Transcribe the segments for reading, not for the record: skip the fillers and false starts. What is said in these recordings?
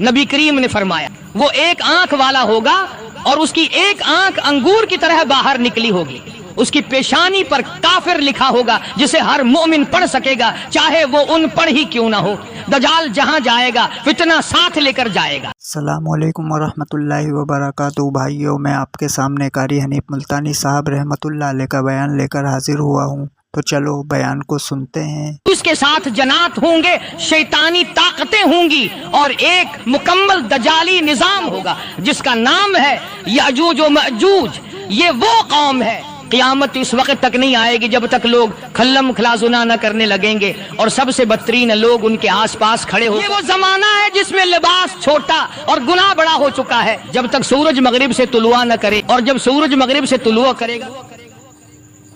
نبی کریم نے فرمایا وہ ایک آنکھ والا ہوگا اور اس کی ایک آنکھ انگور کی طرح باہر نکلی ہوگی، اس کی پیشانی پر کافر لکھا ہوگا جسے ہر مومن پڑھ سکے گا چاہے وہ ان پڑھ ہی کیوں نہ ہو۔ دجال جہاں جائے گا فتنہ ساتھ لے کر جائے گا۔ السلام علیکم ورحمۃ اللہ وبرکاتہ۔ بھائیوں، میں آپ کے سامنے قاری حنیف ملتانی صاحب رحمۃ اللہ علیہ کا بیان لے کر حاضر ہوا ہوں، تو چلو بیان کو سنتے ہیں۔ اس کے ساتھ جنات ہوں گے، شیطانی طاقتیں ہوں گی، اور ایک مکمل دجالی نظام ہوگا جس کا نام ہے یاجوج و ماجوج۔ یہ وہ قوم ہے، قیامت اس وقت تک نہیں آئے گی جب تک لوگ کھلم کھلازنا نہ کرنے لگیں گے اور سب سے بدترین لوگ ان کے آس پاس کھڑے ہو۔ یہ وہ زمانہ ہے جس میں لباس چھوٹا اور گناہ بڑا ہو چکا ہے، جب تک سورج مغرب سے طلوع نہ کرے، اور جب سورج مغرب سے طلوع کرے گا۔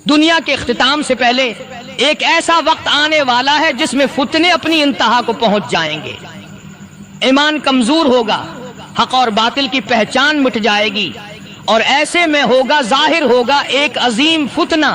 دنیا کے اختتام سے پہلے ایک ایسا وقت آنے والا ہے جس میں فتنے اپنی انتہا کو پہنچ جائیں گے، ایمان کمزور ہوگا، حق اور باطل کی پہچان مٹ جائے گی، اور ایسے میں ہوگا، ظاہر ہوگا ایک عظیم فتنہ،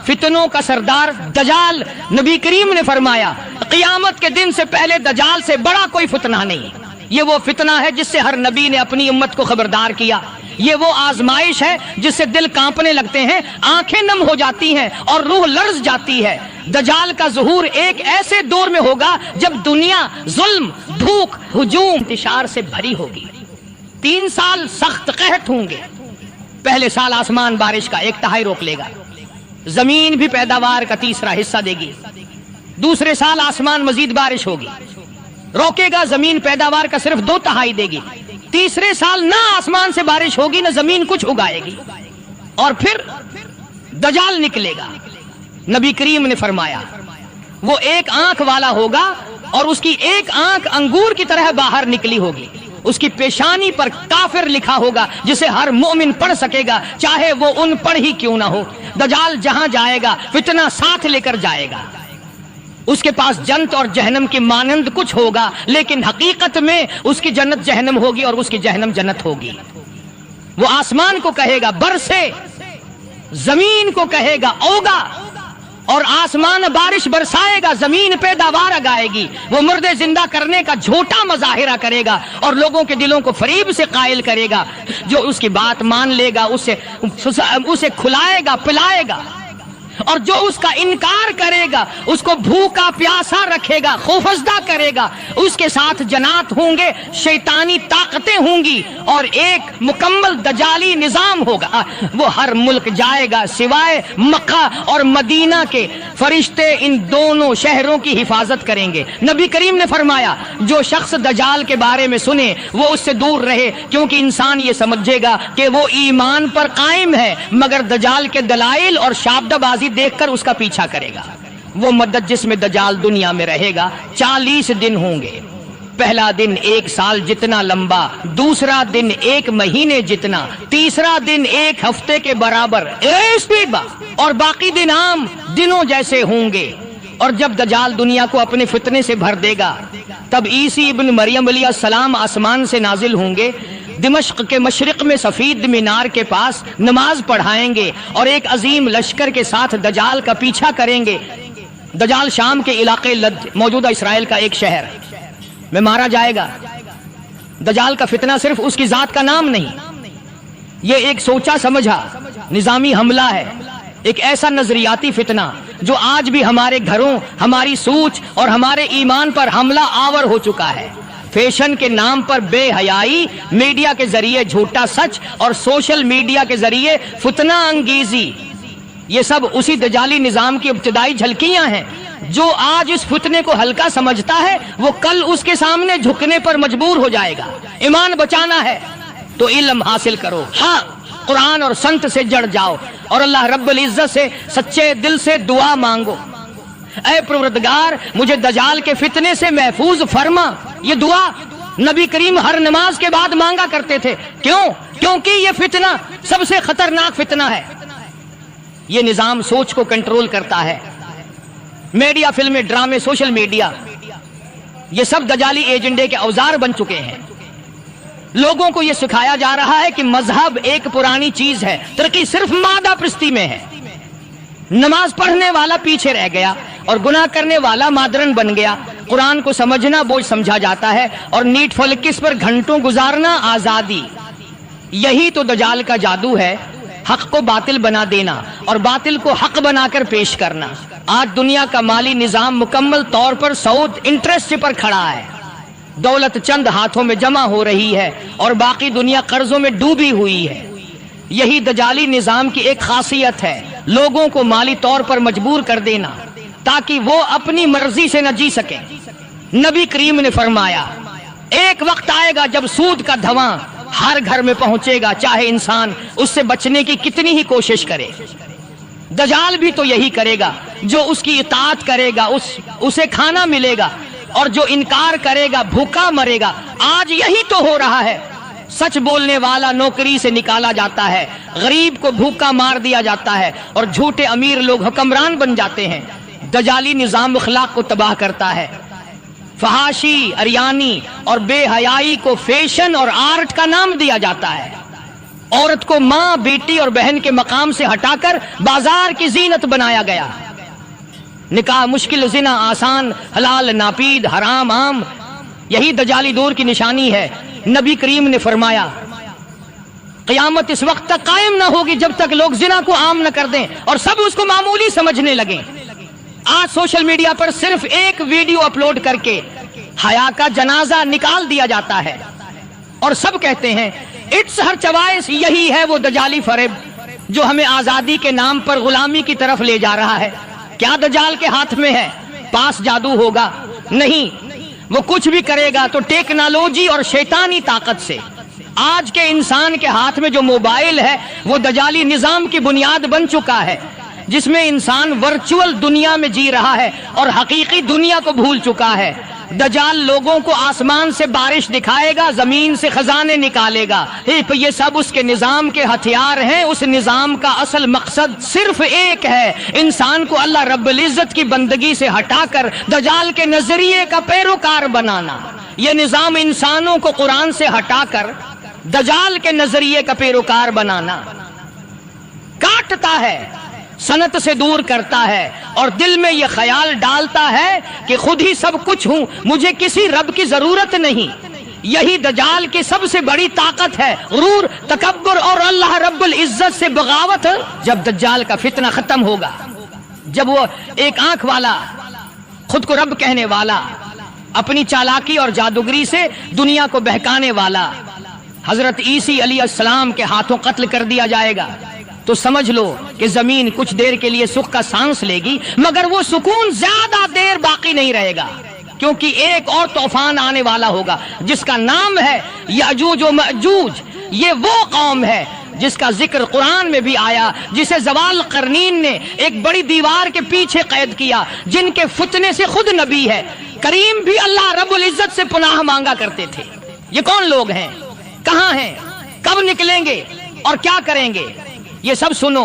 فتنوں کا سردار دجال۔ نبی کریم نے فرمایا قیامت کے دن سے پہلے دجال سے بڑا کوئی فتنہ نہیں۔ یہ وہ فتنہ ہے جس سے ہر نبی نے اپنی امت کو خبردار کیا۔ یہ وہ آزمائش ہے جس سے دل کانپنے لگتے ہیں، آنکھیں نم ہو جاتی ہیں اور روح لرز جاتی ہے۔ دجال کا ظہور ایک ایسے دور میں ہوگا جب دنیا ظلم، بھوک، ہجوم، انتشار سے بھری ہوگی۔ 3 سال سخت قحط ہوں گے۔ پہلے سال آسمان بارش کا 1/3 روک لے گا، زمین بھی پیداوار کا 1/3 حصہ دے گی۔ دوسرے سال آسمان مزید بارش ہوگی، روکے گا، زمین پیداوار کا صرف 2/3 دے گی۔ تیسرے سال نہ آسمان سے بارش ہوگی نہ زمین کچھ اگائے گی، اور پھر دجال نکلے گا۔ نبی کریم نے فرمایا وہ ایک آنکھ والا ہوگا اور اس کی ایک آنکھ انگور کی طرح باہر نکلی ہوگی، اس کی پیشانی پر کافر لکھا ہوگا جسے ہر مومن پڑھ سکے گا چاہے وہ ان پڑھ ہی کیوں نہ ہو۔ دجال جہاں جائے گا فتنہ ساتھ لے کر جائے گا۔ اس کے پاس جنت اور جہنم کی مانند کچھ ہوگا، لیکن حقیقت میں اس کی جنت جہنم ہوگی اور اس کی جہنم جنت ہوگی۔ وہ آسمان کو کہے گا برسے، زمین کو کہے گا اوگا، اور آسمان بارش برسائے گا، زمین پیداوار اگائے گی۔ وہ مردے زندہ کرنے کا جھوٹا مظاہرہ کرے گا اور لوگوں کے دلوں کو فریب سے قائل کرے گا۔ جو اس کی بات مان لے گا اسے کھلائے گا، پلائے گا، اور جو اس کا انکار کرے گا اس کو بھوکا پیاسا رکھے گا، خوفزدہ کرے گا۔ اس کے ساتھ جنات ہوں گے، شیطانی طاقتیں ہوں گی، اور ایک مکمل دجالی نظام ہوگا۔ وہ ہر ملک جائے گا سوائے مکہ اور مدینہ کے۔ فرشتے ان دونوں شہروں کی حفاظت کریں گے۔ نبی کریم نے فرمایا جو شخص دجال کے بارے میں سنے وہ اس سے دور رہے، کیونکہ انسان یہ سمجھے گا کہ وہ ایمان پر قائم ہے، مگر دجال کے دلائل اور شابدہ بازی دیکھ کر اس کا پیچھا کرے گا۔ وہ مدت جس میں دجال دنیا میں رہے گا 40 دن ہوں گے۔ پہلا دن 1 سال جتنا لمبا، دوسرا دن 1 مہینے جتنا، تیسرا دن 1 ہفتے کے برابر، اور باقی دن عام دنوں جیسے ہوں گے۔ اور جب دجال دنیا کو اپنے فتنے سے بھر دے گا تب عیسی ابن مریم علیہ السلام آسمان سے نازل ہوں گے، دمشق کے مشرق میں سفید مینار کے پاس نماز پڑھائیں گے، اور ایک عظیم لشکر کے ساتھ دجال کا پیچھا کریں گے۔ دجال شام کے علاقے لد، موجودہ اسرائیل کا ایک شہر میں مارا جائے گا۔ دجال کا فتنہ صرف اس کی ذات کا نام نہیں، یہ ایک سوچا سمجھا نظامی حملہ ہے، ایک ایسا نظریاتی فتنہ جو آج بھی ہمارے گھروں، ہماری سوچ اور ہمارے ایمان پر حملہ آور ہو چکا ہے۔ فیشن کے نام پر بے حیائی، میڈیا کے ذریعے جھوٹا سچ، اور سوشل میڈیا کے ذریعے فتنہ انگیزی، یہ سب اسی دجالی نظام کی ابتدائی جھلکیاں ہیں۔ جو آج اس فتنے کو ہلکا سمجھتا ہے وہ کل اس کے سامنے جھکنے پر مجبور ہو جائے گا۔ ایمان بچانا ہے تو علم حاصل کرو، ہاں قرآن اور سنت سے جڑ جاؤ، اور اللہ رب العزت سے سچے دل سے دعا مانگو، اے پروردگار مجھے دجال کے فتنے سے محفوظ فرما۔ یہ دعا نبی کریم ہر نماز کے بعد مانگا کرتے تھے۔ کیوں؟ کیونکہ یہ فتنہ سب سے خطرناک فتنہ ہے۔ یہ نظام سوچ کو کنٹرول کرتا ہے۔ میڈیا، فلمیں، ڈرامے، سوشل میڈیا، یہ سب دجالی ایجنڈے کے اوزار بن چکے ہیں۔ لوگوں کو یہ سکھایا جا رہا ہے کہ مذہب ایک پرانی چیز ہے، ترقی صرف مادہ پرستی میں ہے۔ نماز پڑھنے والا پیچھے رہ گیا اور گناہ کرنے والا مادرن بن گیا۔ قرآن کو سمجھنا بوجھ سمجھا جاتا ہے اور نیٹ فلکس پر گھنٹوں گزارنا آزادی. یہی تو دجال کا جادو ہے، حق کو باطل بنا دینا اور باطل کو حق بنا کر پیش کرنا. آج دنیا کا مالی نظام مکمل طور پر سعود انٹرسٹ پر کھڑا ہے. دولت چند ہاتھوں میں جمع ہو رہی ہے اور باقی دنیا قرضوں میں ڈوبی ہوئی ہے. یہی دجالی نظام کی ایک خاصیت ہے، لوگوں کو مالی طور پر مجبور کر دینا تاکہ وہ اپنی مرضی سے نہ جی سکیں. نبی کریم نے فرمایا ایک وقت آئے گا جب سود کا دھواں ہر گھر میں پہنچے گا، چاہے انسان اس سے بچنے کی کتنی ہی کوشش کرے. دجال بھی تو یہی کرے گا، جو اس کی اطاعت کرے گا اسے کھانا ملے گا اور جو انکار کرے گا بھوکا مرے گا. آج یہی تو ہو رہا ہے. سچ بولنے والا نوکری سے نکالا جاتا ہے، غریب کو بھوکا مار دیا جاتا ہے اور جھوٹے امیر لوگ حکمران بن جاتے ہیں. دجالی نظام اخلاق کو تباہ کرتا ہے. فحاشی، اریانی اور بے حیائی کو فیشن اور آرٹ کا نام دیا جاتا ہے. عورت کو ماں، بیٹی اور بہن کے مقام سے ہٹا کر بازار کی زینت بنایا گیا. نکاح مشکل، زنا آسان، حلال ناپید، حرام عام. یہی دجالی دور کی نشانی ہے. نبی کریم نے فرمایا قیامت اس وقت تک قائم نہ ہوگی جب تک لوگ زنا کو عام نہ کر دیں اور سب اس کو معمولی سمجھنے لگیں. آج سوشل میڈیا پر صرف ایک ویڈیو اپلوڈ کر کے حیا کا جنازہ نکال دیا جاتا ہے اور سب کہتے ہیں اٹس ہر چوائس. یہی ہے وہ دجالی فریب جو ہمیں آزادی کے نام پر غلامی کی طرف لے جا رہا ہے. کیا دجال کے ہاتھ میں ہے پاس جادو ہوگا؟ نہیں، وہ کچھ بھی کرے گا تو ٹیکنالوجی اور شیطانی طاقت سے. آج کے انسان کے ہاتھ میں جو موبائل ہے وہ دجالی نظام کی بنیاد بن چکا ہے، جس میں انسان ورچوئل دنیا میں جی رہا ہے اور حقیقی دنیا کو بھول چکا ہے. دجال لوگوں کو آسمان سے بارش دکھائے گا، زمین سے خزانے نکالے گا. یہ سب اس کے نظام کے ہتھیار ہیں. اس نظام کا اصل مقصد صرف ایک ہے، انسان کو اللہ رب العزت کی بندگی سے ہٹا کر دجال کے نظریے کا پیروکار بنانا. یہ نظام انسانوں کو قرآن سے ہٹا کر دجال کے نظریے کا پیروکار بنانا. کاٹتا ہے، سنت سے دور کرتا ہے اور دل میں یہ خیال ڈالتا ہے کہ خود ہی سب کچھ ہوں، مجھے کسی رب کی ضرورت نہیں. یہی دجال کی سب سے بڑی طاقت ہے، غرور، تکبر اور اللہ رب العزت سے بغاوت. جب دجال کا فتنہ ختم ہوگا، جب وہ ایک آنکھ والا، خود کو رب کہنے والا، اپنی چالاکی اور جادوگری سے دنیا کو بہکانے والا حضرت عیسی علیہ السلام کے ہاتھوں قتل کر دیا جائے گا، تو سمجھ لو کہ زمین کچھ دیر کے لیے سکھ کا سانس لے گی، مگر وہ سکون زیادہ دیر باقی نہیں رہے گا، کیونکہ ایک اور طوفان آنے والا ہوگا جس کا نام ہے یاجوج و ماجوج. یہ وہ قوم ہے جس کا ذکر قرآن میں بھی آیا، جسے زوال قرنین نے ایک بڑی دیوار کے پیچھے قید کیا، جن کے فتنے سے خود نبی ہے کریم بھی اللہ رب العزت سے پناہ مانگا کرتے تھے. یہ کون لوگ ہیں؟ کہاں ہیں؟ کب نکلیں گے اور کیا کریں گے؟ یہ سب سنو،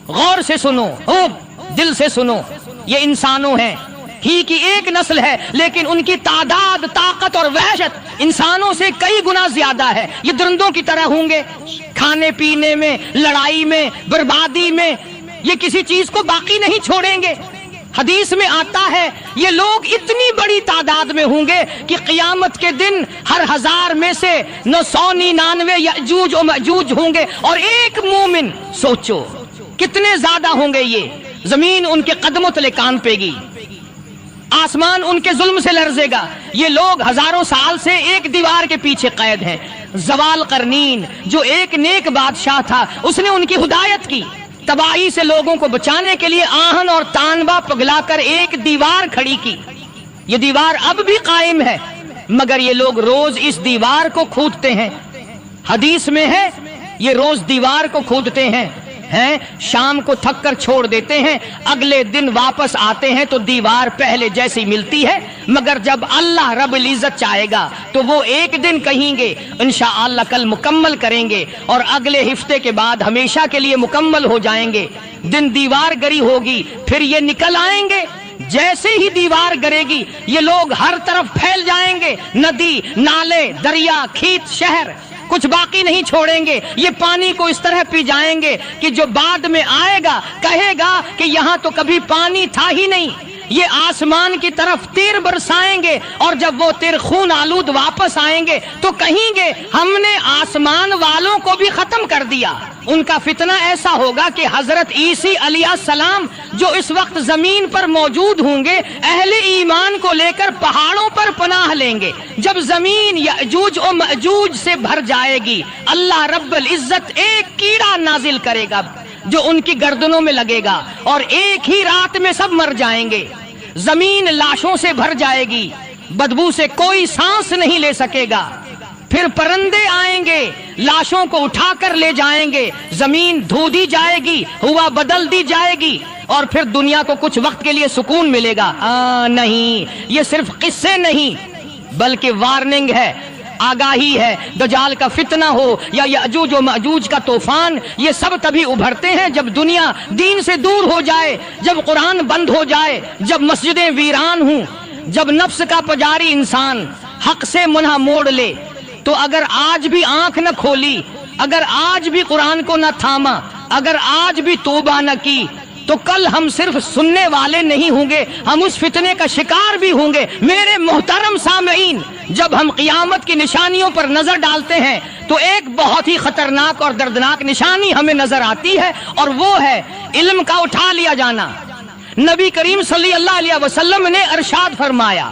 غور سے سنو، دل سے سنو. یہ انسانوں ہیں ہی کی ایک نسل ہے، لیکن ان کی تعداد، طاقت اور وحشت انسانوں سے کئی گنا زیادہ ہے. یہ درندوں کی طرح ہوں گے، کھانے پینے میں، لڑائی میں، بربادی میں، یہ کسی چیز کو باقی نہیں چھوڑیں گے. حدیث میں آتا ہے یہ لوگ اتنی بڑی تعداد میں ہوں گے کہ قیامت کے دن ہر 1000 میں سے 999 یاجوج و ماجوج ہوں گے اور ایک مومن. سوچو کتنے زیادہ ہوں گے. یہ زمین ان کے قدموں تلے کانپے گی، آسمان ان کے ظلم سے لرزے گا. یہ لوگ ہزاروں سال سے ایک دیوار کے پیچھے قید ہیں. زوال قرنین جو ایک نیک بادشاہ تھا، اس نے ان کی ہدایت کی، تباہی سے لوگوں کو بچانے کے لیے آہن اور تانبا پگلا کر ایک دیوار کھڑی کی. یہ دیوار اب بھی قائم ہے، مگر یہ لوگ روز اس دیوار کو کھودتے ہیں. حدیث میں ہے یہ روز دیوار کو کھودتے ہیں، شام کو تھک کر چھوڑ دیتے ہیں، اگلے دن واپس آتے ہیں تو دیوار پہلے جیسی ملتی ہے. مگر جب اللہ رب العزت چاہے گا تو وہ ایک دن کہیں گے انشاءاللہ کل مکمل کریں گے، اور اگلے ہفتے کے بعد ہمیشہ کے لیے مکمل ہو جائیں گے. دن دیوار گری ہوگی، پھر یہ نکل آئیں گے. جیسے ہی دیوار گرے گی یہ لوگ ہر طرف پھیل جائیں گے. ندی، نالے، دریا، کھیت، شہر کچھ باقی نہیں چھوڑیں گے. یہ پانی کو اس طرح پی جائیں گے کہ جو بعد میں آئے گا کہے گا کہ یہاں تو کبھی پانی تھا ہی نہیں. یہ آسمان کی طرف تیر برسائیں گے اور جب وہ تیر خون آلود واپس آئیں گے تو کہیں گے ہم نے آسمان والوں کو بھی ختم کر دیا۔ ان کا فتنہ ایسا ہوگا کہ حضرت عیسی علیہ السلام جو اس وقت زمین پر موجود ہوں گے اہل ایمان کو لے کر پہاڑوں پر پناہ لیں گے۔ جب زمین یأجوج و مأجوج سے بھر جائے گی اللہ رب العزت ایک کیڑا نازل کرے گا جو ان کی گردنوں میں لگے گا اور ایک ہی رات میں سب مر جائیں گے۔ زمین لاشوں سے بھر جائے گی، بدبو سے کوئی سانس نہیں لے سکے گا۔ پھر پرندے آئیں گے، لاشوں کو اٹھا کر لے جائیں گے، زمین دھو دی جائے گی، ہوا بدل دی جائے گی اور پھر دنیا کو کچھ وقت کے لیے سکون ملے گا۔ نہیں، یہ صرف قصے نہیں بلکہ وارننگ ہے، آگاہی ہے۔ دجال کا فتنہ ہو یا یأجوج و مأجوج کا طوفان، یہ سب تبھی ابھرتے ہیں جب دنیا دین سے دور ہو جائے، جب قرآن بند ہو جائے، جب مسجدیں ویران ہوں، جب نفس کا پجاری انسان حق سے منہ موڑ لے۔ تو اگر آج بھی آنکھ نہ کھولی، اگر آج بھی قرآن کو نہ تھاما، اگر آج بھی توبہ نہ کی تو کل ہم صرف سننے والے نہیں ہوں گے، ہم اس فتنے کا شکار بھی ہوں گے۔ میرے محترم سامعین، جب ہم قیامت کی نشانیوں پر نظر ڈالتے ہیں تو ایک بہت ہی خطرناک اور دردناک نشانی ہمیں نظر آتی ہے اور وہ ہے علم کا اٹھا لیا جانا۔ نبی کریم صلی اللہ علیہ وسلم نے ارشاد فرمایا،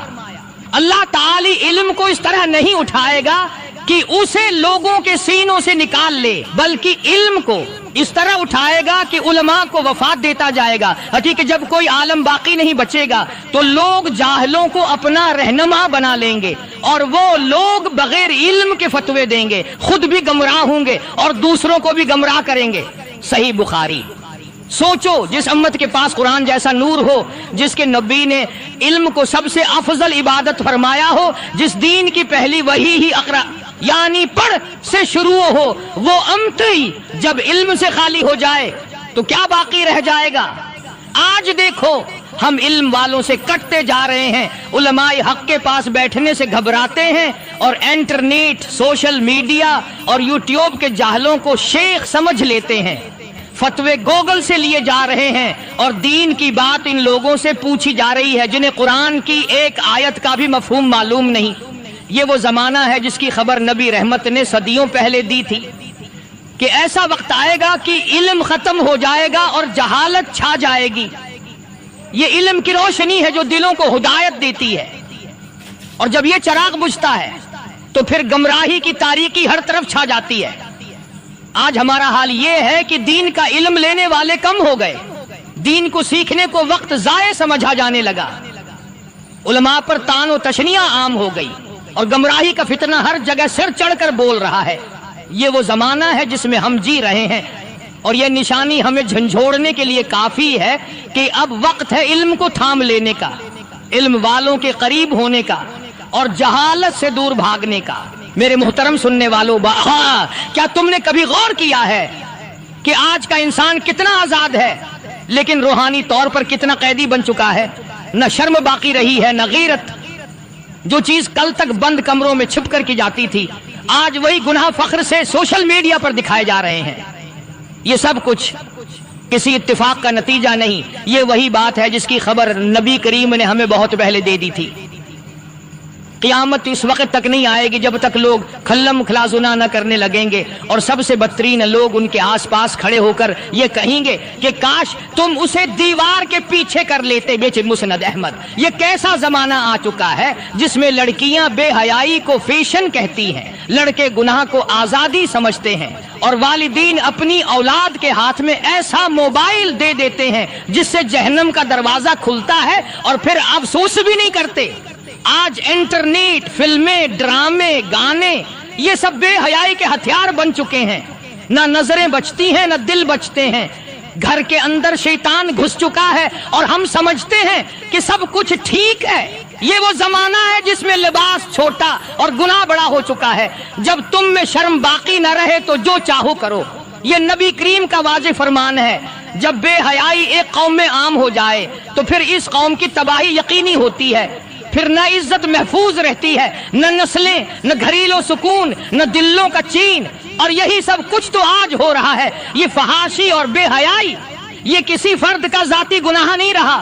اللہ تعالی علم کو اس طرح نہیں اٹھائے گا کہ اسے لوگوں کے سینوں سے نکال لے، بلکہ علم کو اس طرح اٹھائے گا کہ علماء کو وفات دیتا جائے گا۔ ٹھیک ہے، جب کوئی عالم باقی نہیں بچے گا تو لوگ جاہلوں کو اپنا رہنما بنا لیں گے اور وہ لوگ بغیر علم کے فتوے دیں گے، خود بھی گمراہ ہوں گے اور دوسروں کو بھی گمراہ کریں گے۔ صحیح بخاری۔ سوچو، جس امت کے پاس قرآن جیسا نور ہو، جس کے نبی نے علم کو سب سے افضل عبادت فرمایا ہو، جس دین کی پہلی وحی ہی اقرا یعنی پڑھ سے شروع ہو، وہ امتی جب علم سے خالی ہو جائے تو کیا باقی رہ جائے گا؟ آج دیکھو ہم علم والوں سے کٹتے جا رہے ہیں، علماء حق کے پاس بیٹھنے سے گھبراتے ہیں اور انٹرنیٹ، سوشل میڈیا اور یوٹیوب کے جاہلوں کو شیخ سمجھ لیتے ہیں، فتوے گوگل سے لیے جا رہے ہیں اور دین کی بات ان لوگوں سے پوچھی جا رہی ہے جنہیں قرآن کی ایک آیت کا بھی مفہوم معلوم نہیں۔ یہ وہ زمانہ ہے جس کی خبر نبی رحمت نے صدیوں پہلے دی تھی کہ ایسا وقت آئے گا کہ علم ختم ہو جائے گا اور جہالت چھا جائے گی۔ یہ علم کی روشنی ہے جو دلوں کو ہدایت دیتی ہے، اور جب یہ چراغ بجھتا ہے تو پھر گمراہی کی تاریکی ہر طرف چھا جاتی ہے۔ آج ہمارا حال یہ ہے کہ دین کا علم لینے والے کم ہو گئے، دین کو سیکھنے کو وقت ضائع سمجھا جانے لگا، علماء پر طعن و تشنیع عام ہو گئی اور گمراہی کا فتنہ ہر جگہ سر چڑھ کر بول رہا ہے۔ یہ وہ زمانہ ہے جس میں ہم جی رہے ہیں اور یہ نشانی ہمیں جھنجھوڑنے کے لیے کافی ہے کہ اب وقت ہے علم کو تھام لینے کا، علم والوں کے قریب ہونے کا اور جہالت سے دور بھاگنے کا۔ میرے محترم سننے والوں، کیا تم نے کبھی غور کیا ہے کہ آج کا انسان کتنا آزاد ہے لیکن روحانی طور پر کتنا قیدی بن چکا ہے؟ نہ شرم باقی رہی ہے، نہ غیرت۔ جو چیز کل تک بند کمروں میں چھپ کر کی جاتی تھی آج وہی گناہ فخر سے سوشل میڈیا پر دکھائے جا رہے ہیں۔ یہ سب کچھ کسی اتفاق کا نتیجہ نہیں، یہ وہی بات ہے جس کی خبر نبی کریم نے ہمیں بہت پہلے دے دی تھی۔ قیامت اس وقت تک نہیں آئے گی جب تک لوگ کھلم کھلا زنا نہ کرنے لگیں گے اور سب سے بدترین لوگ ان کے آس پاس کھڑے ہو کر یہ کہیں گے کہ کاش تم اسے دیوار کے پیچھے کر لیتے۔ بیچ مسند احمد، یہ کیسا زمانہ آ چکا ہے جس میں لڑکیاں بے حیائی کو فیشن کہتی ہیں، لڑکے گناہ کو آزادی سمجھتے ہیں اور والدین اپنی اولاد کے ہاتھ میں ایسا موبائل دے دیتے ہیں جس سے جہنم کا دروازہ کھلتا ہے اور پھر افسوس بھی نہیں کرتے۔ آج انٹرنیٹ، فلمیں، ڈرامے، گانے، یہ سب بے حیائی کے ہتھیار بن چکے ہیں۔ نہ نظریں بچتی ہیں، نہ دل بچتے ہیں۔ گھر کے اندر شیطان گھس چکا ہے اور ہم سمجھتے ہیں کہ سب کچھ ٹھیک ہے۔ یہ وہ زمانہ ہے جس میں لباس چھوٹا اور گناہ بڑا ہو چکا ہے۔ جب تم میں شرم باقی نہ رہے تو جو چاہو کرو، یہ نبی کریم کا واضح فرمان ہے۔ جب بے حیائی ایک قوم میں عام ہو جائے تو پھر اس قوم کی تباہی یقینی ہوتی ہے، پھر نہ عزت محفوظ رہتی ہے، نہ نسلیں، نہ گھریلو سکون، نہ دلوں کا چین۔ اور یہی سب کچھ تو آج ہو رہا ہے۔ یہ فحاشی اور بے حیائی یہ کسی فرد کا ذاتی گناہ نہیں رہا،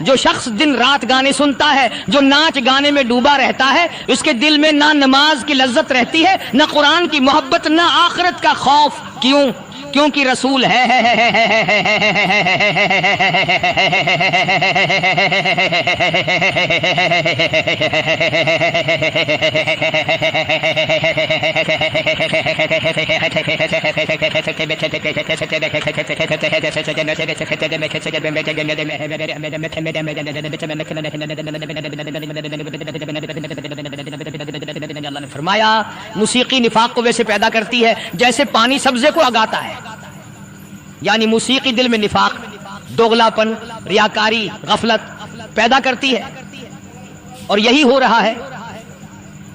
جو شخص دن رات گانے سنتا ہے، جو ناچ گانے میں ڈوبا رہتا ہے، اس کے دل میں نہ نماز کی لذت رہتی ہے، نہ قرآن کی محبت، نہ آخرت کا خوف۔ کیوں؟ کیونکہ رسول ہے اللہ نے فرمایا موسیقی نفاق کو ویسے پیدا کرتی ہے جیسے پانی سبزے کو اگاتا ہے، یعنی موسیقی دل میں نفاق، دوغلاپن، ریاکاری، غفلت پیدا کرتی ہے، اور یہی ہو رہا ہے۔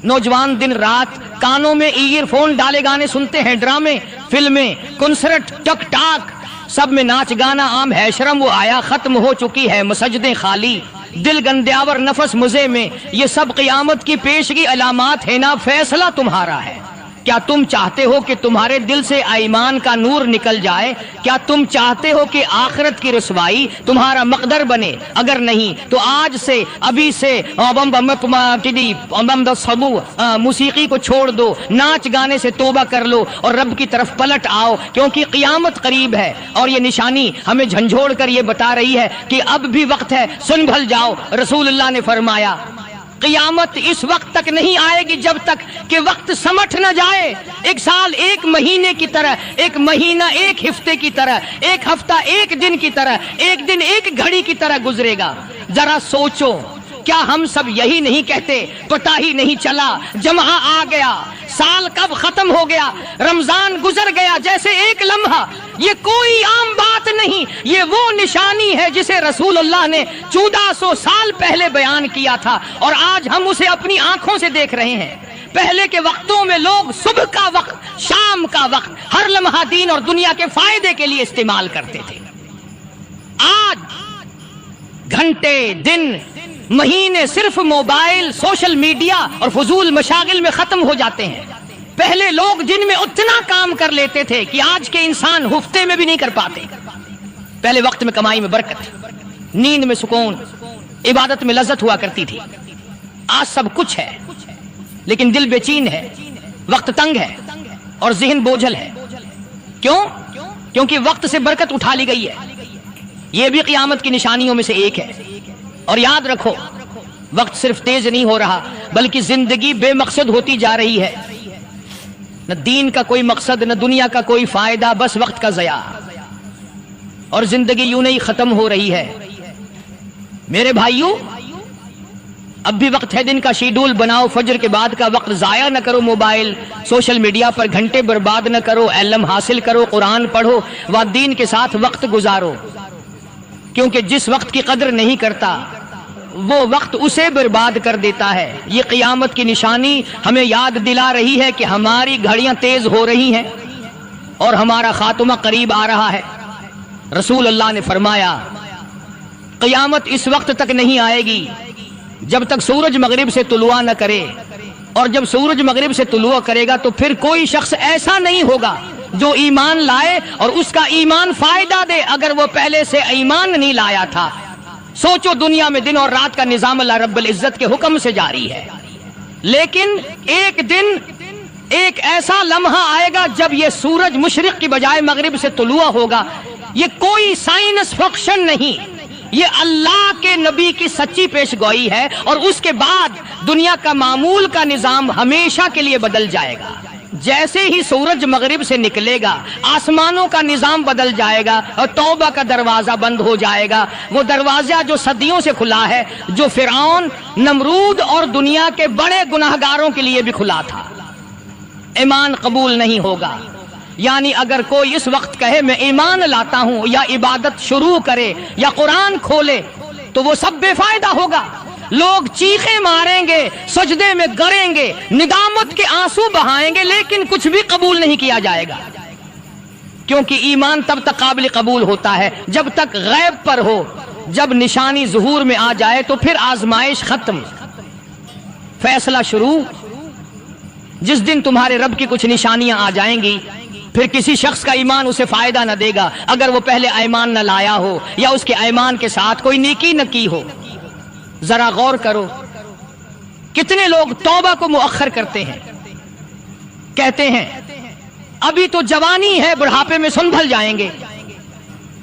نوجوان دن رات کانوں میں ایئر فون ڈالے گانے سنتے ہیں، ڈرامے، فلمیں، کنسرٹ، ٹک ٹاک، سب میں ناچ گانا عام ہے۔ شرم و حیا ختم ہو چکی ہے، مسجدیں خالی، دل گندیاور، نفس مزے میں۔ یہ سب قیامت کی پیشگی علامات ہیں نا، فیصلہ تمہارا ہے۔ کیا تم چاہتے ہو کہ تمہارے دل سے ایمان کا نور نکل جائے؟ کیا تم چاہتے ہو کہ آخرت کی رسوائی تمہارا مقدر بنے؟ اگر نہیں تو آج سے، ابھی سے موسیقی کو چھوڑ دو، ناچ گانے سے توبہ کر لو اور رب کی طرف پلٹ آؤ، کیونکہ قیامت قریب ہے۔ اور یہ نشانی ہمیں جھنجھوڑ کر یہ بتا رہی ہے کہ اب بھی وقت ہے، سن بھل جاؤ۔ رسول اللہ نے فرمایا قیامت اس وقت تک نہیں آئے گی جب تک کہ وقت سمٹ نہ جائے۔ ایک سال ایک مہینے کی طرح، ایک مہینہ ایک ہفتے کی طرح، ایک ہفتہ ایک دن کی طرح، ایک دن ایک گھڑی کی طرح گزرے گا۔ ذرا سوچو، کیا ہم سب یہی نہیں کہتے پتہ ہی نہیں چلا جمعہ آ گیا، سال کب ختم ہو گیا، رمضان گزر گیا جیسے ایک لمحہ؟ یہ کوئی عام بات نہیں، یہ وہ نشانی ہے جسے رسول اللہ نے 1400 سال پہلے بیان کیا تھا، اور آج ہم اسے اپنی آنکھوں سے دیکھ رہے ہیں۔ پہلے کے وقتوں میں لوگ صبح کا وقت، شام کا وقت، ہر لمحہ دین اور دنیا کے فائدے کے لیے استعمال کرتے تھے۔ آج گھنٹے، دن، مہینے صرف موبائل، سوشل میڈیا اور فضول مشاغل میں ختم ہو جاتے ہیں۔ پہلے لوگ دن میں اتنا کام کر لیتے تھے کہ آج کے انسان ہفتے میں بھی نہیں کر پاتے۔ پہلے وقت میں کمائی میں برکت، نیند میں سکون، عبادت میں لذت ہوا کرتی تھی۔ آج سب کچھ ہے لیکن دل بے چین ہے، وقت تنگ ہے اور ذہن بوجھل ہے۔ کیوں؟ کیونکہ وقت سے برکت اٹھا لی گئی ہے۔ یہ بھی قیامت کی نشانیوں میں سے ایک ہے۔ اور یاد رکھو، وقت صرف تیز نہیں ہو رہا بلکہ زندگی بے مقصد ہوتی جا رہی ہے۔ نہ دین کا کوئی مقصد، نہ دنیا کا کوئی فائدہ، بس وقت کا ضیاع، اور زندگی یوں نہیں ختم ہو رہی ہے۔ میرے بھائیوں، اب بھی وقت ہے، دن کا شیڈول بناؤ، فجر کے بعد کا وقت ضائع نہ کرو، موبائل، سوشل میڈیا پر گھنٹے برباد نہ کرو، علم حاصل کرو، قرآن پڑھو و دین کے ساتھ وقت گزارو، کیونکہ جس وقت کی قدر نہیں کرتا وہ وقت اسے برباد کر دیتا ہے۔ یہ قیامت کی نشانی ہمیں یاد دلا رہی ہے کہ ہماری گھڑیاں تیز ہو رہی ہیں اور ہمارا خاتمہ قریب آ رہا ہے۔ رسول اللہ نے فرمایا قیامت اس وقت تک نہیں آئے گی جب تک سورج مغرب سے طلوع نہ کرے، اور جب سورج مغرب سے طلوع کرے گا تو پھر کوئی شخص ایسا نہیں ہوگا جو ایمان لائے اور اس کا ایمان فائدہ دے اگر وہ پہلے سے ایمان نہیں لایا تھا۔ سوچو، دنیا میں دن اور رات کا نظام اللہ رب العزت کے حکم سے جاری ہے، لیکن ایک دن، ایک ایسا لمحہ آئے گا جب یہ سورج مشرق کی بجائے مغرب سے طلوع ہوگا۔ یہ کوئی سائنس فکشن نہیں، یہ اللہ کے نبی کی سچی پیش گوئی ہے، اور اس کے بعد دنیا کا معمول کا نظام ہمیشہ کے لیے بدل جائے گا۔ جیسے ہی سورج مغرب سے نکلے گا آسمانوں کا نظام بدل جائے گا اور توبہ کا دروازہ بند ہو جائے گا، وہ دروازہ جو صدیوں سے کھلا ہے، جو فرعون، نمرود اور دنیا کے بڑے گناہگاروں کے لیے بھی کھلا تھا۔ ایمان قبول نہیں ہوگا، یعنی اگر کوئی اس وقت کہے میں ایمان لاتا ہوں، یا عبادت شروع کرے یا قرآن کھولے، تو وہ سب بے فائدہ ہوگا۔ لوگ چیخیں ماریں گے، سجدے میں گریں گے، ندامت کے آنسو بہائیں گے، لیکن کچھ بھی قبول نہیں کیا جائے گا، کیونکہ ایمان تب تک قابل قبول ہوتا ہے جب تک غیب پر ہو۔ جب نشانی ظہور میں آ جائے تو پھر آزمائش ختم، فیصلہ شروع۔ جس دن تمہارے رب کی کچھ نشانیاں آ جائیں گی پھر کسی شخص کا ایمان اسے فائدہ نہ دے گا اگر وہ پہلے ایمان نہ لایا ہو یا اس کے ایمان کے ساتھ کوئی نیکی نہ کی ہو۔ ذرا غور کرو، کتنے لوگ توبہ کو مؤخر کرتے ہیں، کہتے ہیں ابھی تو جوانی ہے، بڑھاپے میں سنبھل جائیں گے،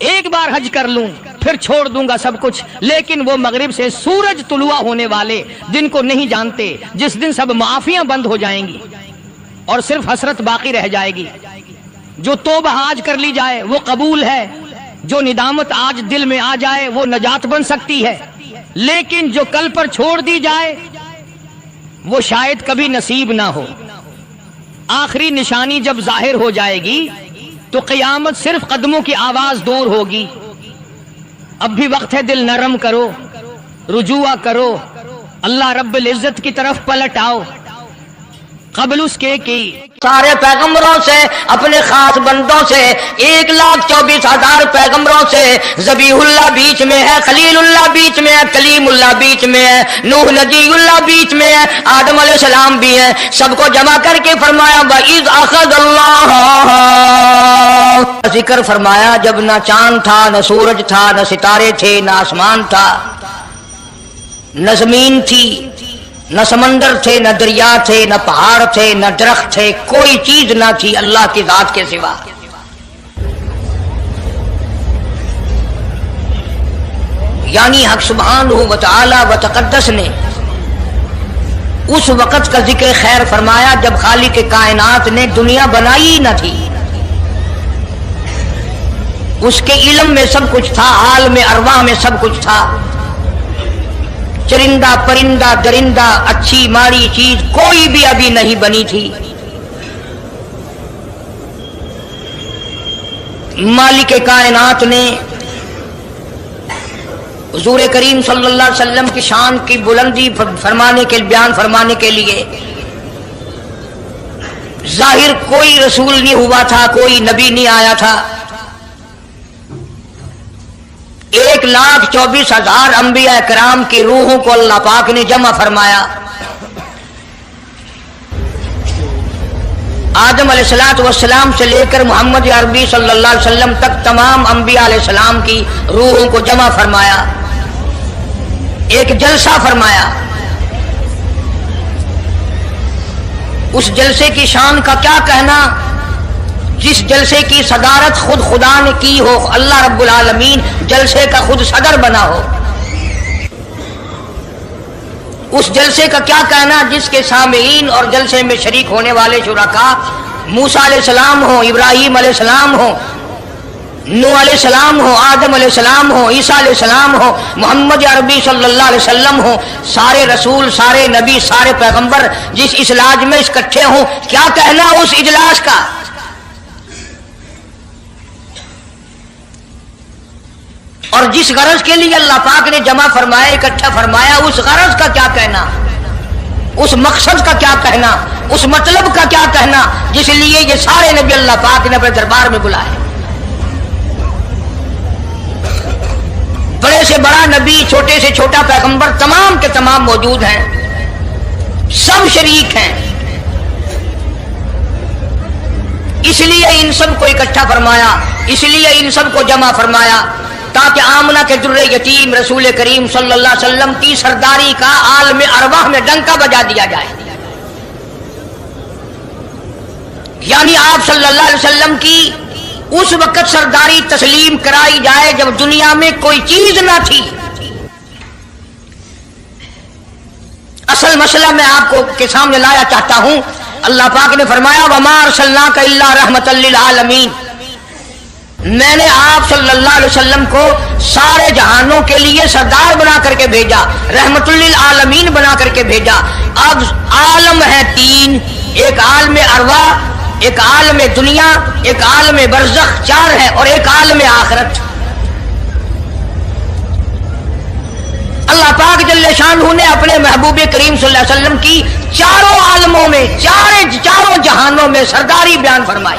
ایک بار حج کر لوں پھر چھوڑ دوں گا سب کچھ، لیکن وہ مغرب سے سورج طلوع ہونے والے دن کو نہیں جانتے جس دن سب معافیاں بند ہو جائیں گی اور صرف حسرت باقی رہ جائے گی۔ جو توبہ آج کر لی جائے وہ قبول ہے، جو ندامت آج دل میں آ جائے وہ نجات بن سکتی ہے، لیکن جو کل پر چھوڑ دی جائے وہ شاید کبھی نصیب نہ ہو۔ آخری نشانی جب ظاہر ہو جائے گی تو قیامت صرف قدموں کی آواز دور ہوگی۔ اب بھی وقت ہے، دل نرم کرو، رجوع کرو، اللہ رب العزت کی طرف پلٹ آؤ۔ قبل اس کے کی سارے پیغمبروں سے، اپنے خاص بندوں سے، 1,24,000 پیغمبروں سے، ذبیح اللہ بیچ میں ہے، خلیل اللہ بیچ میں ہے، کلیم اللہ بیچ میں ہے، نوح نجی اللہ بیچ میں ہے، آدم علیہ السلام بھی ہیں، سب کو جمع کر کے فرمایا وَإِذْ أَخَذَ اللَّهُ، ذکر فرمایا جب نہ چاند تھا، نہ سورج تھا، نہ ستارے تھے، نہ آسمان تھا، نہ زمین تھی، نہ سمندر تھے، نہ دریا تھے، نہ پہاڑ تھے، نہ درخت تھے، کوئی چیز نہ تھی اللہ کی ذات کے سوا۔ یعنی حق سبحانہ و تعالی و تقدس نے اس وقت کا ذکر خیر فرمایا جب خالق کائنات نے دنیا بنائی ہی نہ تھی، اس کے علم میں سب کچھ تھا، عالم ارواح میں سب کچھ تھا، چرندہ پرندہ درندہ اچھی ماڑی چیز کوئی بھی ابھی نہیں بنی تھی۔ مالک کائنات نے حضور کریم صلی اللہ علیہ وسلم کی شان کی بلندی فرمانے کے بیان فرمانے کے لیے ظاہر کوئی رسول نہیں ہوا تھا، کوئی نبی نہیں آیا تھا، 1,24,000 انبیاء کرام کی روحوں کو اللہ پاک نے جمع فرمایا۔ آدم علیہ السلام سے لے کر محمد عربی صلی اللہ علیہ وسلم تک تمام انبیاء علیہ السلام کی روحوں کو جمع فرمایا، ایک جلسہ فرمایا۔ اس جلسے کی شان کا کیا کہنا، جس جلسے کی صدارت خود خدا نے کی ہو، اللہ رب العالمین جلسے کا خود صدر بنا ہو۔ اس جلسے کا کیا کہنا جس کے سامعین اور جلسے میں شریک ہونے والے شرکاء موسیٰ علیہ السلام ہو، ابراہیم علیہ السلام ہو، نوح علیہ السلام ہو، آدم علیہ السلام ہو، عیسیٰ علیہ السلام ہو، محمد عربی صلی اللہ علیہ وسلم ہو، سارے رسول، سارے نبی، سارے پیغمبر جس اجلاس میں اکٹھے ہوں، کیا کہنا اس اجلاس کا؟ اور جس غرض کے لیے اللہ پاک نے جمع فرمایا، اکٹھا فرمایا، اس غرض کا کیا کہنا، اس مقصد کا کیا کہنا، اس مطلب کا کیا کہنا جس لیے یہ سارے نبی اللہ پاک نے اپنے دربار میں بلائے۔ بڑے سے بڑا نبی، چھوٹے سے چھوٹا پیغمبر، تمام کے تمام موجود ہیں، سب شریک ہیں، اس لیے ان سب کو اکٹھا فرمایا، اس لیے ان سب کو جمع فرمایا تاکہ آمنہ کے در یتیم رسول کریم صلی اللہ علیہ وسلم کی سرداری کا عالم ارواح میں ڈنکا بجا دیا جائے۔ یعنی آپ صلی اللہ علیہ وسلم کی اس وقت سرداری تسلیم کرائی جائے جب دنیا میں کوئی چیز نہ تھی۔ اصل مسئلہ میں آپ کو کے سامنے لایا چاہتا ہوں، اللہ پاک نے فرمایا وَمَا أَرْسَلْنَاكَ إِلَّا رَحْمَةً لِّلْعَالَمِينَ، میں نے آپ صلی اللہ علیہ وسلم کو سارے جہانوں کے لیے سردار بنا کر کے بھیجا، رحمت للعالمین بنا کر کے بھیجا۔ اب عالم ہے تین، ایک عالم ارواح، ایک عالم دنیا، ایک عالم برزخ، چار ہے، اور ایک عالم آخرت۔ اللہ پاک جل شانہ نے اپنے محبوب کریم صلی اللہ علیہ وسلم کی چاروں عالموں میں، چاروں جہانوں میں سرداری بیان فرمائی۔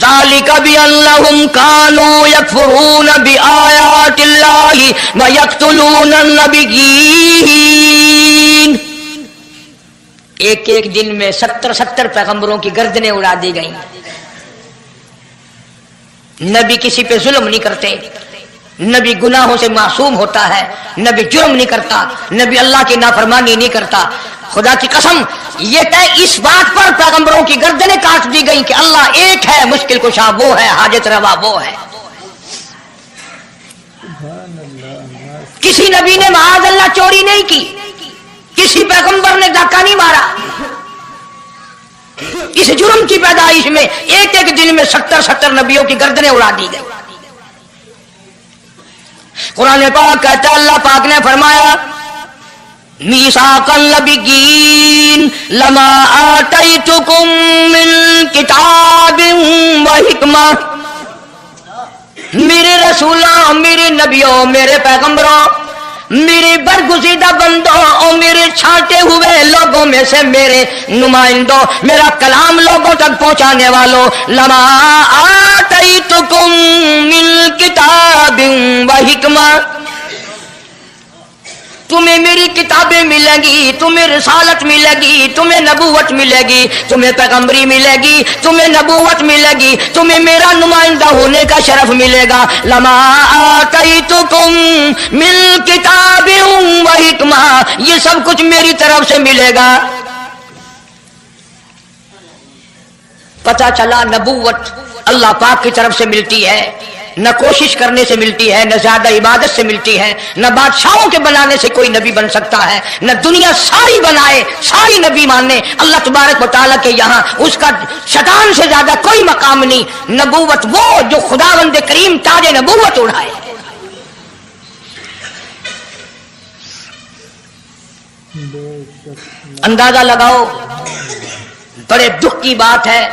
ذالک بأنہم کانوا یکفرون بآیات اللہ ویقتلون النبیین. ایک ایک دن میں 70 پیغمبروں کی گردنیں اڑا دی گئیں. نبی کسی پہ ظلم نہیں کرتے، نبی گناہوں سے معصوم ہوتا ہے، نبی جرم نہیں کرتا، نبی اللہ کی نافرمانی نہیں کرتا. خدا کی قسم یہ طے اس بات پر پیغمبروں کی گردنیں کاٹ دی گئیں کہ اللہ ایک ہے، مشکل کشا وہ ہے، حاجت روا وہ ہے. کسی نبی نے معاذ اللہ چوری نہیں کی، کسی پیغمبر نے ڈاکہ نہیں مارا. اس جرم کی پیدائش میں ایک ایک دن میں 70 نبیوں کی گردنیں اڑا دی گئی. قرآن پاک کہتا ہے اللہ پاک نے فرمایا میثاق النبیین لما آتیتکم من کتاب و حکمہ. میرے رسولوں، میرے نبیوں، میرے پیغمبروں، میرے برگزیدہ بندوں اور میرے چھانٹے ہوئے لوگوں میں سے میرے نمائندوں، میرا کلام لوگوں تک پہنچانے والوں، لما آتیتکم من کتاب و حکمہ، تمہیں میری کتابیں ملیں گی، تمہیں رسالت ملے گی، تمہیں نبوت ملے گی، تمہیں پیغمبری ملے گی، تمہیں نبوت ملے گی، تمہیں میرا نمائندہ ہونے کا شرف ملے گا. لما آتیتکم من کتاب و حکمہ، یہ سب کچھ میری طرف سے ملے گا. پتہ چلا نبوت اللہ پاک کی طرف سے ملتی ہے، نہ کوشش کرنے سے ملتی ہے، نہ زیادہ عبادت سے ملتی ہے، نہ بادشاہوں کے بنانے سے کوئی نبی بن سکتا ہے، نہ دنیا ساری بنائے ساری نبی مانے اللہ تبارک و تعالیٰ کے یہاں اس کا شیطان سے زیادہ کوئی مقام نہیں. نبوت وہ جو خداوند کریم تاج نبوت اڑائے. اندازہ لگاؤ، بڑے دکھ کی بات ہے.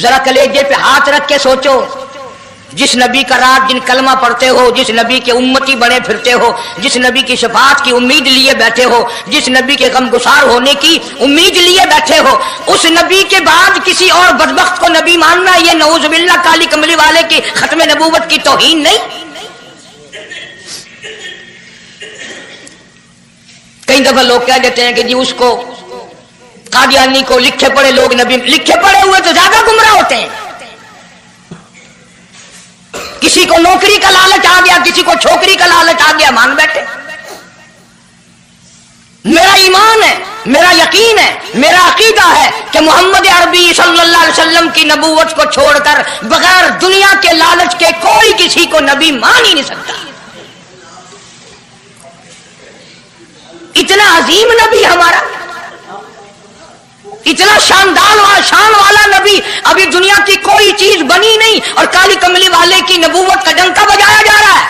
ذرا کلیجے پہ ہاتھ رکھ کے سوچو، جس نبی کا رات دن کلمہ پڑھتے ہو، جس نبی کے امتی بنے پھرتے ہو، جس نبی کی شفاعت کی امید لیے بیٹھے ہو، جس نبی کے غم گسار ہونے کی امید لیے بیٹھے ہو، اس نبی کے بعد کسی اور بدبخت کو نبی ماننا یہ نعوذ باللہ کالی کملی والے کی ختم نبوت کی توہین نہیں؟ کئی دفعہ لوگ کہہ دیتے ہیں کہ جی اس کو قادیانی کو لکھے پڑھے لوگ نبی، لکھے پڑھے ہوئے تو زیادہ گمراہ ہوتے ہیں. کسی کو نوکری کا لالچ آ گیا، کسی کو چھوکری کا لالچ آ گیا، مان بیٹھے. میرا ایمان ہے، میرا یقین ہے، میرا عقیدہ ہے کہ محمد عربی صلی اللہ علیہ وسلم کی نبوت کو چھوڑ کر بغیر دنیا کے لالچ کے کوئی کسی کو نبی مان ہی نہیں سکتا. اتنا عظیم نبی ہمارا، اتنا شاندار شان والا نبی، ابھی دنیا کی کوئی چیز بنی نہیں اور کالی کملی والے کی نبوت کا ڈنکا بجایا جا رہا ہے.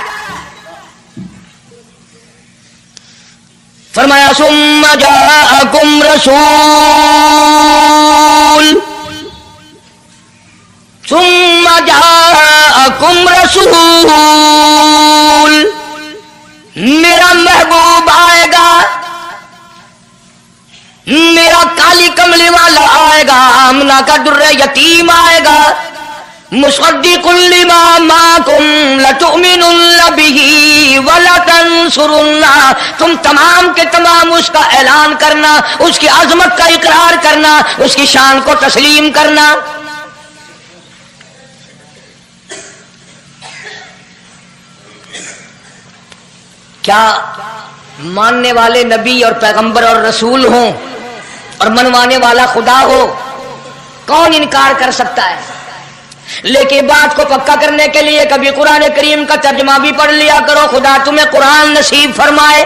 فرمایا ثم جاءکم رسول، ثم جاءکم رسول، میرا محبوب آئے گا، میرا کالی کملی والا آئے گا، آمنہ کا در یتیم آئے گا. مصدق لما معکم لتؤمنن بہ ولتنصرنہ، تم تمام کے تمام اس کا اعلان کرنا، اس کی عظمت کا اقرار کرنا، اس کی شان کو تسلیم کرنا. کیا ماننے والے نبی اور پیغمبر اور رسول ہوں اور منوانے والا خدا ہو؟ کون انکار کر سکتا ہے؟ لیکن بات کو پکا کرنے کے لیے کبھی قرآن کریم کا ترجمہ بھی پڑھ لیا کرو. خدا تمہیں قرآن نصیب فرمائے.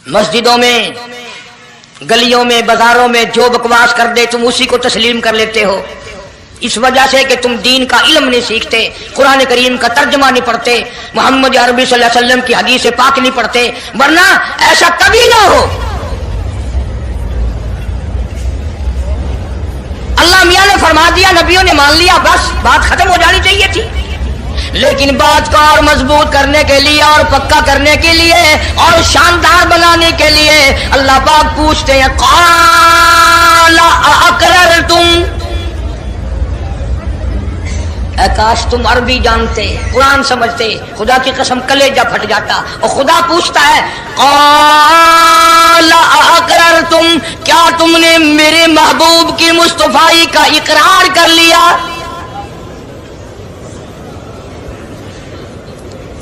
مسجدوں میں، گلیوں میں، بازاروں میں جو بکواس کر دے تم اسی کو تسلیم کر لیتے ہو، اس وجہ سے کہ تم دین کا علم نہیں سیکھتے، قرآن کریم کا ترجمہ نہیں پڑھتے، محمد عربی صلی اللہ علیہ وسلم کی حدیث پاک نہیں پڑھتے. ورنہ ایسا کبھی نہ ہو. اللہ میاں نے فرما دیا، نبیوں نے مان لیا، بس بات ختم ہو جانی چاہیے تھی. لیکن بات کو اور مضبوط کرنے کے لیے اور پکا کرنے کے لیے اور شاندار بنانے کے لیے اللہ پاک پوچھتے ہیں قال اقررتم، اے کاش تم عربی جانتے، قرآن سمجھتے، خدا کی قسم کلیجہ پھٹ جاتا۔ اور خدا پوچھتا ہے قال اقررتم، کیا تم نے میرے محبوب کی مصطفائی کا اقرار کر لیا؟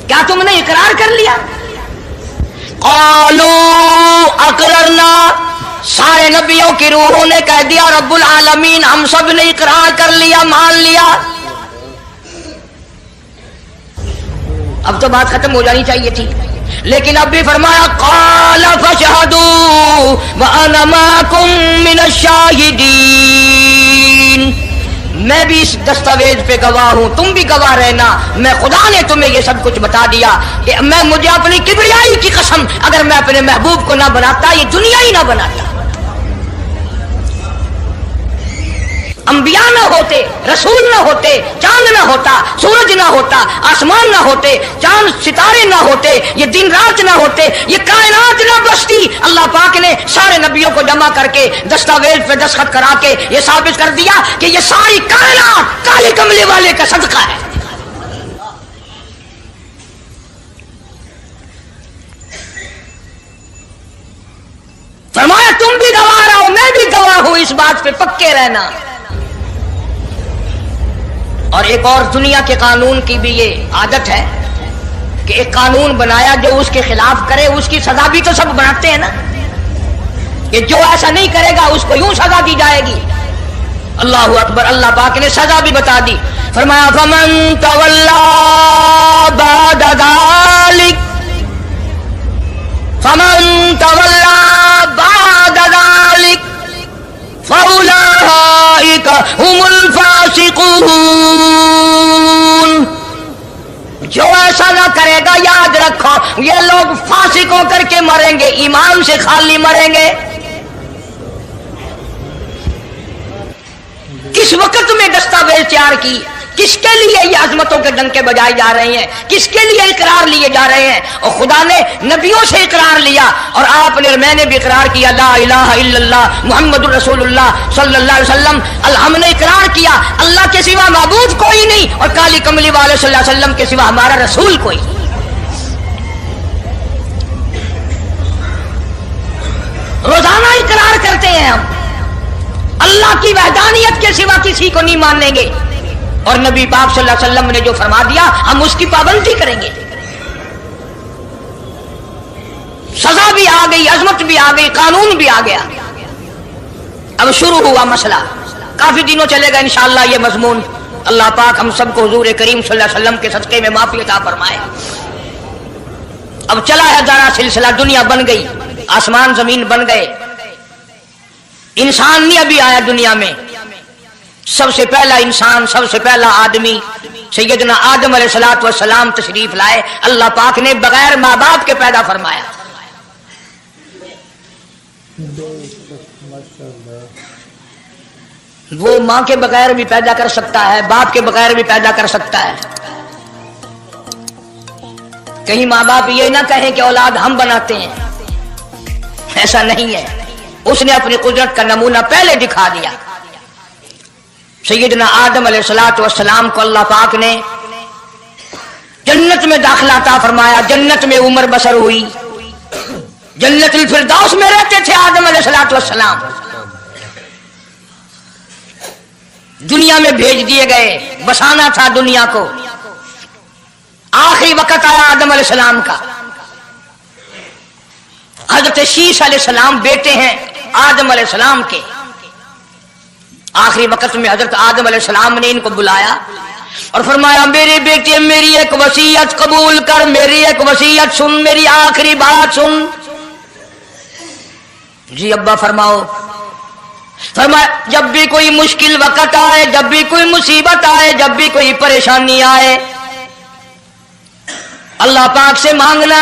کیا تم نے اقرار کر لیا؟ قالوا اقررنا، سارے نبیوں کی روحوں نے کہہ دیا رب العالمین ہم سب نے اقرار کر لیا، مان لیا۔ اب تو بات ختم ہو جانی چاہیے تھی، لیکن اب بھی فرمایا قال فاشهدوا وانا معكم من الشاهدين، میں بھی اس دستاویز پہ گواہ ہوں، تم بھی گواہ رہنا، میں خدا نے تمہیں یہ سب کچھ بتا دیا کہ مجھے اپنی کبریائی کی قسم اگر میں اپنے محبوب کو نہ بناتا یہ دنیا ہی نہ بناتا، انبیاء نہ ہوتے، رسول نہ ہوتے، چاند نہ ہوتا، سورج نہ ہوتا، آسمان نہ ہوتے، چاند ستارے نہ ہوتے، یہ دن رات نہ ہوتے، یہ کائنات نہ بستی، اللہ پاک نے سارے نبیوں کو جمع کر کے دستاویز پہ دستخط کرا کے یہ ثابت کر دیا کہ یہ ساری کائنات کالے کملے والے کا صدقہ ہے۔ فرمایا تم بھی گواہ رہو، میں بھی گواہ ہوں، اس بات پہ پکے رہنا۔ اور ایک اور دنیا کے قانون کی بھی یہ عادت ہے کہ ایک قانون بنایا جو اس کے خلاف کرے اس کی سزا بھی تو سب بناتے ہیں نا، کہ جو ایسا نہیں کرے گا اس کو یوں سزا دی جائے گی۔ اللہ اکبر، اللہ پاک نے سزا بھی بتا دی، فرمایا فمن تولا بعد ذلک، فمن تولا بعد ذلک فاولئک هم الفاسقون، جو ایسا نہ کرے گا یاد رکھو یہ لوگ فاسق ہو کر کے مریں گے، ایمان سے خالی مریں گے۔ کس وقت میں دستاویز تیار کی، کس کے لیے یہ عظمتوں کے ڈنکے بجائے جا رہے ہیں، کس کے لیے اقرار لیے جا رہے ہیں؟ اور خدا نے نبیوں سے اقرار لیا اور آپ نے، میں نے بھی اقرار کیا لا الہ الا اللہ محمد الرسول اللہ صلی اللہ علیہ وسلم، ہم نے اقرار کیا اللہ کے سوا معبود کوئی نہیں اور کالی کملی والے صلی اللہ علیہ وسلم کے سوا ہمارا رسول کوئی۔ روزانہ اقرار کرتے ہیں ہم اللہ کی وحدانیت کے سوا کسی کو نہیں مانیں گے، اور نبی پاک صلی اللہ علیہ وسلم نے جو فرما دیا ہم اس کی پابندی کریں گے۔ سزا بھی آ گئی، عظمت بھی آ گئی، قانون بھی آ گیا۔ اب شروع ہوا مسئلہ، کافی دنوں چلے گا انشاءاللہ یہ مضمون۔ اللہ پاک ہم سب کو حضور کریم صلی اللہ علیہ وسلم کے صدقے میں معافی عطا فرمائے۔ اب چلا ہے دارا سلسلہ، دنیا بن گئی، آسمان زمین بن گئے، انسان نہیں ابھی آیا دنیا میں۔ سب سے پہلا انسان، سب سے پہلا آدمی سیدنا آدم علیہ الصلوۃ والسلام تشریف لائے، اللہ پاک نے بغیر ماں باپ کے پیدا فرمایا۔ وہ ماں کے بغیر بھی پیدا کر سکتا ہے، باپ کے بغیر بھی پیدا کر سکتا ہے۔ کہیں ماں باپ یہ نہ کہیں کہ اولاد ہم بناتے ہیں، ایسا نہیں ہے، اس نے اپنی قدرت کا نمونہ پہلے دکھا دیا۔ سیدنا آدم علیہ الصلوۃ والسلام کو اللہ پاک نے جنت میں داخلہ عطا فرمایا، جنت میں عمر بسر ہوئی، جنت الفردوس میں رہتے تھے آدم علیہ الصلوۃ والسلام۔ دنیا میں بھیج دیے گئے، بسانا تھا دنیا کو۔ آخری وقت آیا آدم علیہ السلام کا۔ حضرت شیش علیہ السلام بیٹے ہیں آدم علیہ السلام کے۔ آخری وقت میں حضرت آدم علیہ السلام نے ان کو بلایا اور فرمایا میرے بیٹے میری ایک وصیت قبول کر، میری ایک وصیت سن، میری آخری بات سن۔ جی ابا فرماؤ۔ فرمایا جب بھی کوئی مشکل وقت آئے، جب بھی کوئی مصیبت آئے، جب بھی کوئی پریشانی آئے، اللہ پاک سے مانگنا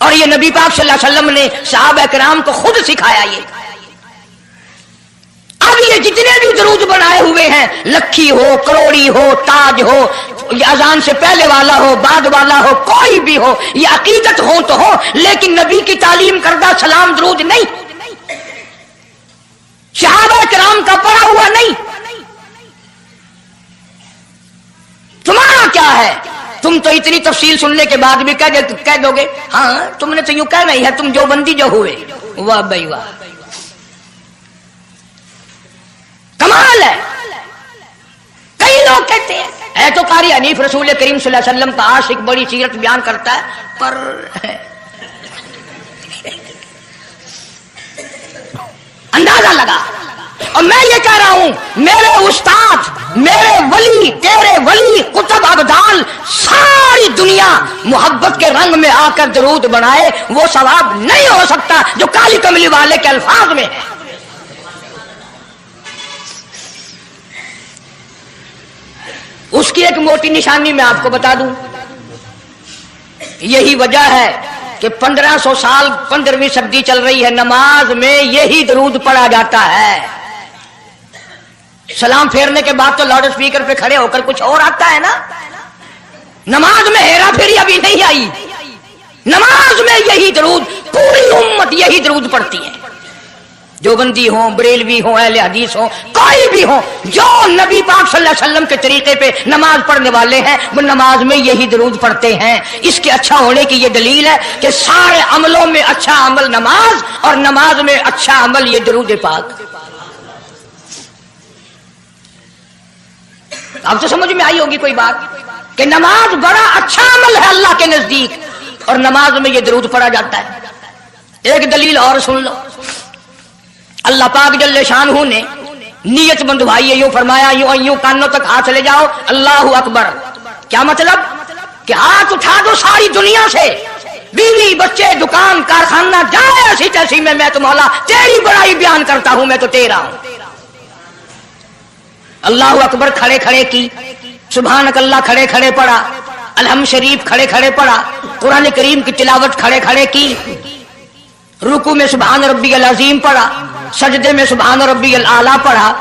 اور یہ نبی پاک صلی اللہ علیہ وسلم نے صحابہ کرام کو خود سکھایا یہ. اب یہ جتنے بھی درود بنائے ہوئے ہیں، لکھی ہو، کروڑی ہو، تاج ہو، یہ اذان سے پہلے والا ہو، بعد والا ہو، کوئی بھی ہو، یہ عقیدت ہو تو ہو، لیکن نبی کی تعلیم کردہ سلام درود نہیں، صحابہ کرام کا پڑھا ہوا نہیں. تمہارا کیا ہے؟ تم تو اتنی تفصیل سننے کے بعد بھی کہہ دو گے ہاں تم نے تو یوں کہنا ہی ہے، تم جو بندی جو ہوئے. واہ بھائی واہ، کمال ہے. کئی لوگ کہتے ہیں اے تو قاری حنیف رسول کریم صلی اللہ علیہ وسلم کا عاشق، بڑی سیرت بیان کرتا ہے، پر اندازہ لگا. اور میں یہ کہہ رہا ہوں میرے استاد، میرے ولی، تیرے ولی، قطب ابدال، ساری دنیا محبت کے رنگ میں آ کر درود بنائے، وہ ثواب نہیں ہو سکتا جو کالی کملی والے کے الفاظ میں ہے. اس کی ایک موٹی نشانی میں آپ کو بتا دوں. یہی وجہ ہے کہ 1500 سال 15ویں صدی چل رہی ہے، نماز میں یہی درود پڑھا جاتا ہے. سلام پھیرنے کے بعد تو لاؤڈ اسپیکر پہ کھڑے ہو کر کچھ اور آتا ہے نا. نماز میں ہیرا پھیری ابھی نہیں آئی. نماز میں یہی درود، پوری امت یہی درود پڑھتی ہے، جو بندی ہوں، بریلوی ہوں، اہل حدیث ہوں، کوئی بھی ہوں، جو نبی پاک صلی اللہ علیہ وسلم کے طریقے پہ نماز پڑھنے والے ہیں وہ نماز میں یہی درود پڑھتے ہیں. اس کے اچھا ہونے کی یہ دلیل ہے کہ سارے عملوں میں اچھا عمل نماز، اور نماز میں اچھا عمل یہ درود پاک. اب تو سمجھ میں آئی ہوگی کوئی بات کہ نماز بڑا اچھا عمل ہے اللہ کے نزدیک، اور نماز میں یہ درود پڑھا جاتا ہے. ایک دلیل اور سن لو. اللہ پاک جل شانہ نے نیت بندھوائی ہے، یوں فرمایا یوں کانوں تک ہاتھ لے جاؤ، اللہ اکبر. کیا مطلب؟ کہ ہاتھ اٹھا دو ساری دنیا سے، بیوی بچے دکان کارخانہ جائے ایسی تیسی میں تو مولا تیری بڑائی بیان کرتا ہوں، میں تو تیرا ہوں. اللہ اکبر کھڑے کھڑے کی، سبحانک اللہ کھڑے کھڑے پڑھا، الحمد شریف کھڑے کھڑے پڑھا، قرآن کریم کی تلاوت کھڑے کھڑے کی، رکوع میں سبحان ربی العظیم پڑھا، سجدے میں سبحان ربی الاعلیٰ پڑھا.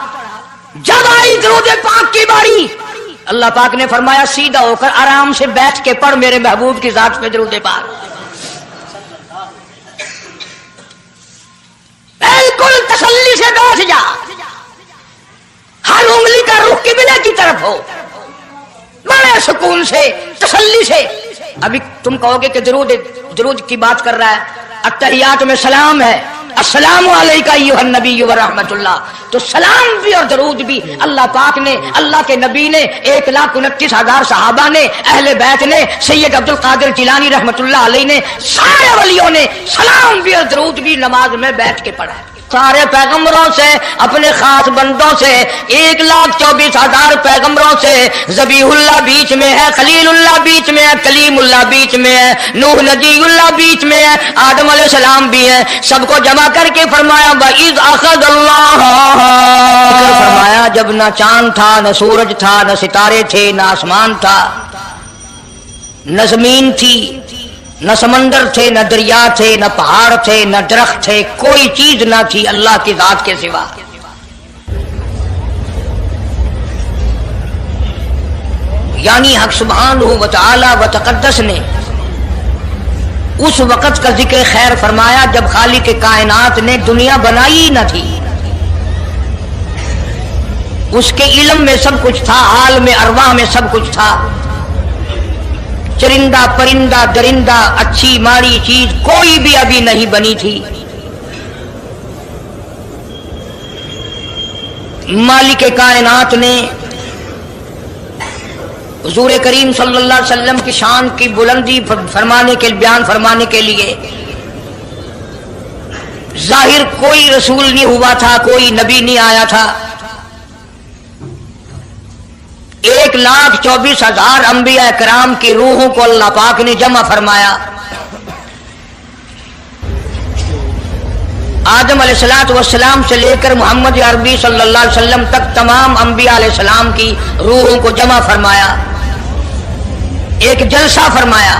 جب آئی درود پاک کی باری، اللہ پاک نے فرمایا سیدھا ہو کر آرام سے بیٹھ کے پڑھ میرے محبوب کی ذات پہ درود پاک. بالکل تسلی سے بیٹھ جا، ہر انگلی کا رخ قبلے کی طرف ہو، بڑے سکون سے تسلی سے. ابھی تم کہو گے کہ درود کی بات کر رہا ہے، التحیات میں سلام ہے، السلام علیکہ ایھا النبی ورحمۃ اللہ. تو سلام بھی اور درود بھی اللہ پاک نے، اللہ کے نبی نے، 1,29,000 صحابہ نے، اہل بیت نے، سید عبد القادر جیلانی رحمۃ اللہ علیہ نے، سارے ولیوں نے سلام بھی اور درود بھی نماز میں بیٹھ کے پڑھا. سارے پیغمبروں سے، اپنے خاص بندوں سے، 1,24,000 پیغمبروں سے، ذبیح اللہ بیچ میں ہے، خلیل اللہ بیچ میں ہے، کلیم اللہ بیچ میں ہے، نوح نجی اللہ بیچ میں ہے، آدم علیہ السلام بھی ہے. سب کو جمع کر کے فرمایا وَإِذْ أَخَذَ اللَّهُ، فرمایا جب نہ چاند تھا، نہ سورج تھا، نہ ستارے تھے، نہ آسمان تھا، نہ زمین تھی، نہ سمندر تھے، نہ دریا تھے، نہ پہاڑ تھے، نہ درخت تھے، کوئی چیز نہ تھی اللہ کی ذات کے سوا. یعنی حق سبحانہ و تعالی و تقدس نے اس وقت کا ذکر خیر فرمایا جب خالق کائنات نے دنیا بنائی نہ تھی. اس کے علم میں سب کچھ تھا، عالم ارواح میں سب کچھ تھا. چرندہ پرندہ درندہ، اچھی ماڑی چیز کوئی بھی ابھی نہیں بنی تھی. مالک کائنات نے حضور کریم صلی اللہ علیہ وسلم کی شان کی بلندی بیان فرمانے کے لیے ظاہر کوئی رسول نہیں ہوا تھا، کوئی نبی نہیں آیا تھا. 1,24,000 انبیاء کرام کی روحوں کو اللہ پاک نے جمع فرمایا. آدم علیہ السلام سے لے کر محمد عربی صلی اللہ علیہ وسلم تک تمام انبیاء علیہ السلام کی روحوں کو جمع فرمایا، ایک جلسہ فرمایا.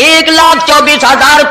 1,24,000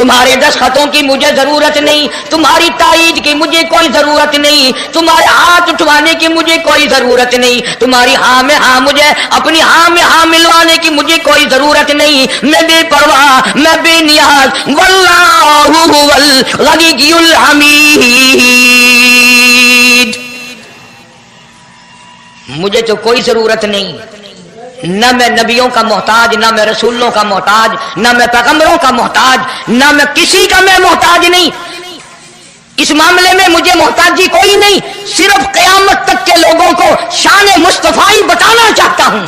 تمہارے دستخطوں کی مجھے ضرورت نہیں، تمہاری تائید کی مجھے کوئی ضرورت نہیں، تمہارے ہاتھ اٹھوانے کی مجھے کوئی ضرورت نہیں، تمہاری ہاں میں ہاں مجھے اپنی ہاں میں ہاں ملوانے کی مجھے کوئی ضرورت نہیں، میں بے پرواہ، میں بے نیاز، واللہ هو الغنی الحمید، مجھے تو کوئی ضرورت نہیں، نہ میں نبیوں کا محتاج، نہ میں رسولوں کا محتاج، نہ میں پیغمبروں کا محتاج، نہ میں کسی کا میں محتاج نہیں، اس معاملے میں مجھے محتاجی کوئی نہیں، صرف قیامت تک کے لوگوں کو شان مصطفی بتانا چاہتا ہوں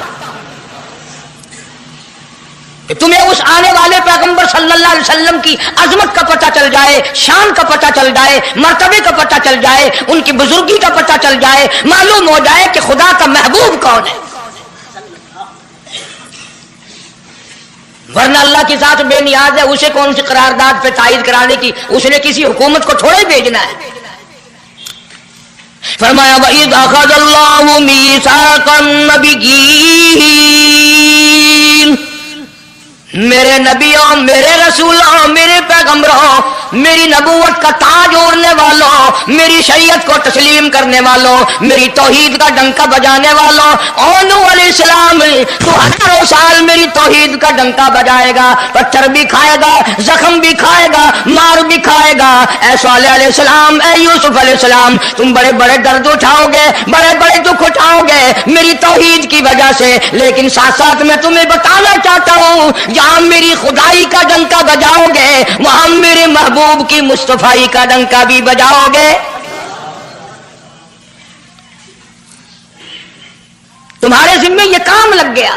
کہ تمہیں اس آنے والے پیغمبر صلی اللہ علیہ وسلم کی عظمت کا پتہ چل جائے، شان کا پتہ چل جائے، مرتبے کا پتہ چل جائے، ان کی بزرگی کا پتہ چل جائے، معلوم ہو جائے کہ خدا کا محبوب کون ہے۔ ورنہ اللہ کے ساتھ بے نیاز ہے، اسے کون سی قرارداد پہ تائید کرانے کی، اس نے کسی حکومت کو تھوڑے بھیجنا ہے۔ فرمایا وَإِذْ أَخَذَ اللَّهُ مِيثَاقَ النَّبِيِّينَ، میرے نبیوں، میرے رسولوں، میرے پیغمبروں، میری نبوت کا تاج اوڑھنے والوں، میری شریعت کو تسلیم کرنے والوں، میری توحید کا ڈنکا بجانے والوں، نوح علیہ السلام تو ہزاروں سال میری توحید کا ڈنکا بجائے گا، پتھر بھی کھائے گا، زخم بھی کھائے گا، مار بھی کھائے گا، اے صالح علیہ السلام، اے یوسف علیہ السلام، تم بڑے بڑے درد اٹھاؤ گے، بڑے بڑے دکھ اٹھاؤ گے میری توحید کی وجہ سے، لیکن ساتھ ساتھ میں تمہیں بتانا چاہتا ہوں جہاں میری خدائی کا ڈنکا بجاؤ گے وہاں میرے محبوب کی مصطفی کا ڈنکا بھی بجاؤ گے۔ تمہارے ذمہ یہ کام لگ گیا،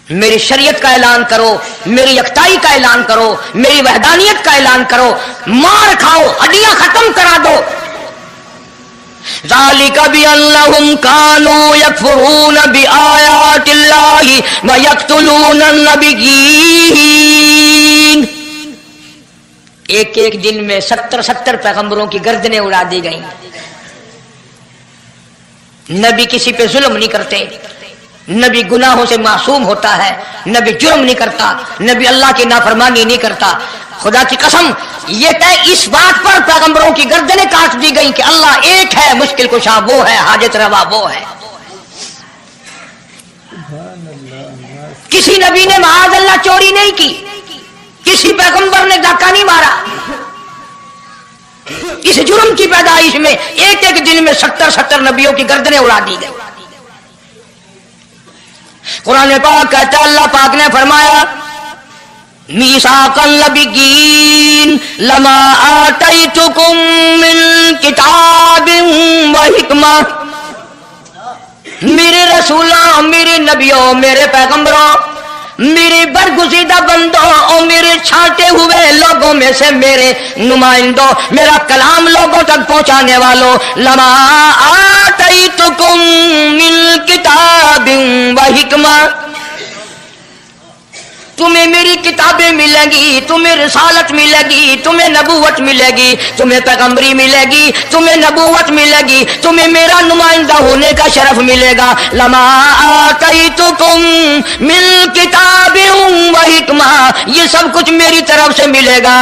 میری شریعت کا اعلان کرو، میری یکتائی کا اعلان کرو، میری وحدانیت کا اعلان کرو، مار کھاؤ، ہڈیاں ختم کرا دو۔ ذالک بأنہم کانوا یکفرون بآیات اللہ ویقتلون النبیین، ایک ایک دن میں 70 پیغمبروں کی گردنیں اڑا دی گئیں۔ نبی کسی پہ ظلم نہیں کرتے، نبی گناہوں سے معصوم ہوتا ہے، نبی جرم نہیں کرتا، نبی اللہ کی نافرمانی نہیں کرتا۔ خدا کی قسم یہ طے اس بات پر پیغمبروں کی گردنیں کاٹ دی گئیں کہ اللہ ایک ہے، مشکل کشا وہ ہے، حاجت روا وہ ہے۔ کسی نبی نے معاذ اللہ چوری نہیں کی، کسی پیغمبر نے ڈاکہ نہیں مارا، اس جرم کی پیدائش میں ایک ایک دن میں 70 نبیوں کی گردنیں اڑا دی گئی۔ قرآن پاک کہتا ہے، اللہ پاک نے فرمایا میثاق النبیین لما آتیتکم من کتاب و حکمہ، میرے رسولوں، میرے نبیوں، میرے پیغمبروں، میرے برگزیدہ بندوں اور میرے چھانٹے ہوئے لوگوں میں سے میرے نمائندوں، میرا کلام لوگوں تک پہنچانے والوں، لما آتیتکم من کتاب و حکمہ، تمہیں میری کتابیں ملیں گی، تمہیں رسالت ملے گی، تمہیں نبوت ملے گی، تمہیں پیغمبری ملے گی، تمہیں نبوت ملے گی، تمہیں میرا نمائندہ ہونے کا شرف ملے گا۔ لما آتیتکم من کتاب و حکمہ، یہ سب کچھ میری طرف سے ملے گا۔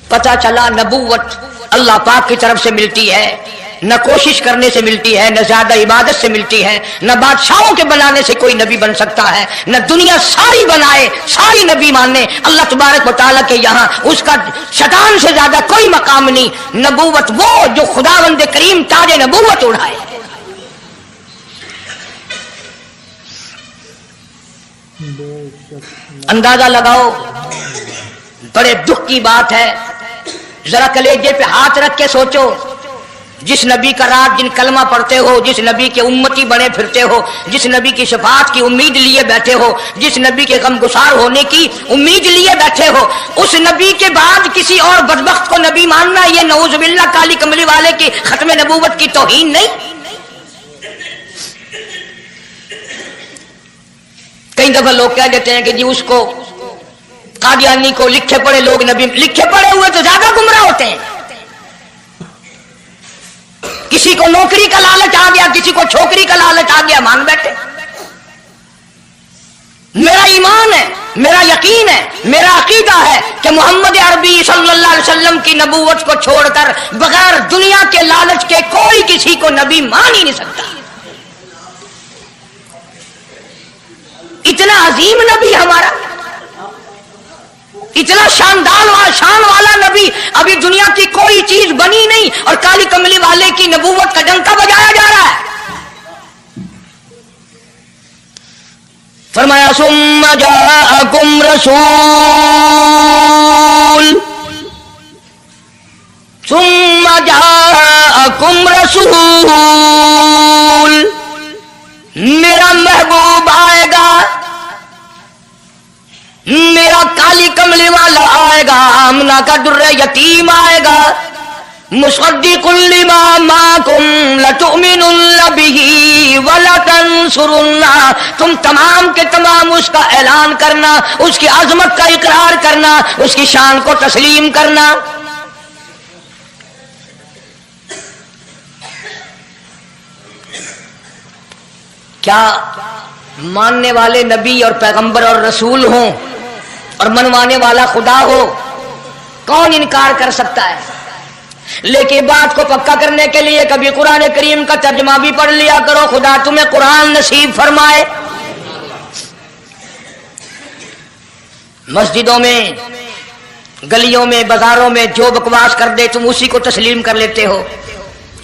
پتہ چلا نبوت اللہ پاک کی طرف سے ملتی ہے، نہ کوشش کرنے سے ملتی ہے، نہ زیادہ عبادت سے ملتی ہے، نہ بادشاہوں کے بنانے سے کوئی نبی بن سکتا ہے، نہ دنیا ساری بنائے ساری نبی مانے اللہ تبارک و تعالیٰ کے یہاں اس کا شیطان سے زیادہ کوئی مقام نہیں۔ نبوت وہ جو خداوند کریم تاج نبوت اڑائے۔ اندازہ لگاؤ، بڑے دکھ کی بات ہے، ذرا کلیجے پہ ہاتھ رکھ کے سوچو، جس نبی کا رات دن کلمہ پڑھتے ہو، جس نبی کے امتی بنے پھرتے ہو، جس نبی کی شفاعت کی امید لیے بیٹھے ہو، جس نبی کے غم گسار ہونے کی امید لیے بیٹھے ہو، اس نبی کے بعد کسی اور بدبخت کو نبی ماننا یہ نعوذ باللہ کالی کملی والے کی ختم نبوت کی توہین نہیں؟ کئی دفعہ لوگ کہہ دیتے ہیں کہ جی اس کو قادیانی کو لکھے پڑھے لوگ نبی، لکھے پڑھے ہوئے تو زیادہ گمراہ ہوتے ہیں۔ کسی کو نوکری کا لالچ آ گیا، کسی کو چھوکری کا لالچ آ گیا، مان بیٹھے۔ میرا ایمان ہے یقین ہے، میرا عقیدہ ہے کہ محمد عربی صلی اللہ علیہ وسلم کی نبوت کو چھوڑ کر بغیر دنیا کے لالچ کے کوئی کسی کو نبی مان ہی نہیں سکتا۔ اتنا عظیم نبی ہمارا، اتنا شان والا نبی، ابھی دنیا کی کوئی چیز بنی نہیں اور کالی کملی والے کی نبوت کا ڈنکا بجایا جا رہا ہے۔ فرمایا ثم جاءکم رسول، میرا محبوب آئے گا، میرا کالی کملی والا آئے گا، آمنہ کا در یتیم آئے گا، مصدق لما معکم لتؤمنن بہ ولتنصرنہ، تم تمام کے تمام اس کا اعلان کرنا، اس کی عظمت کا اقرار کرنا، اس کی شان کو تسلیم کرنا۔ کیا ماننے والے نبی اور پیغمبر اور رسول ہوں اور منوانے والا خدا ہو؟ کون انکار کر سکتا ہے؟ لیکن بات کو پکا کرنے کے لیے کبھی قرآن کریم کا ترجمہ بھی پڑھ لیا کرو، خدا تمہیں قرآن نصیب فرمائے۔ مسجدوں میں، گلیوں میں، بازاروں میں جو بکواس کر دے تم اسی کو تسلیم کر لیتے ہو،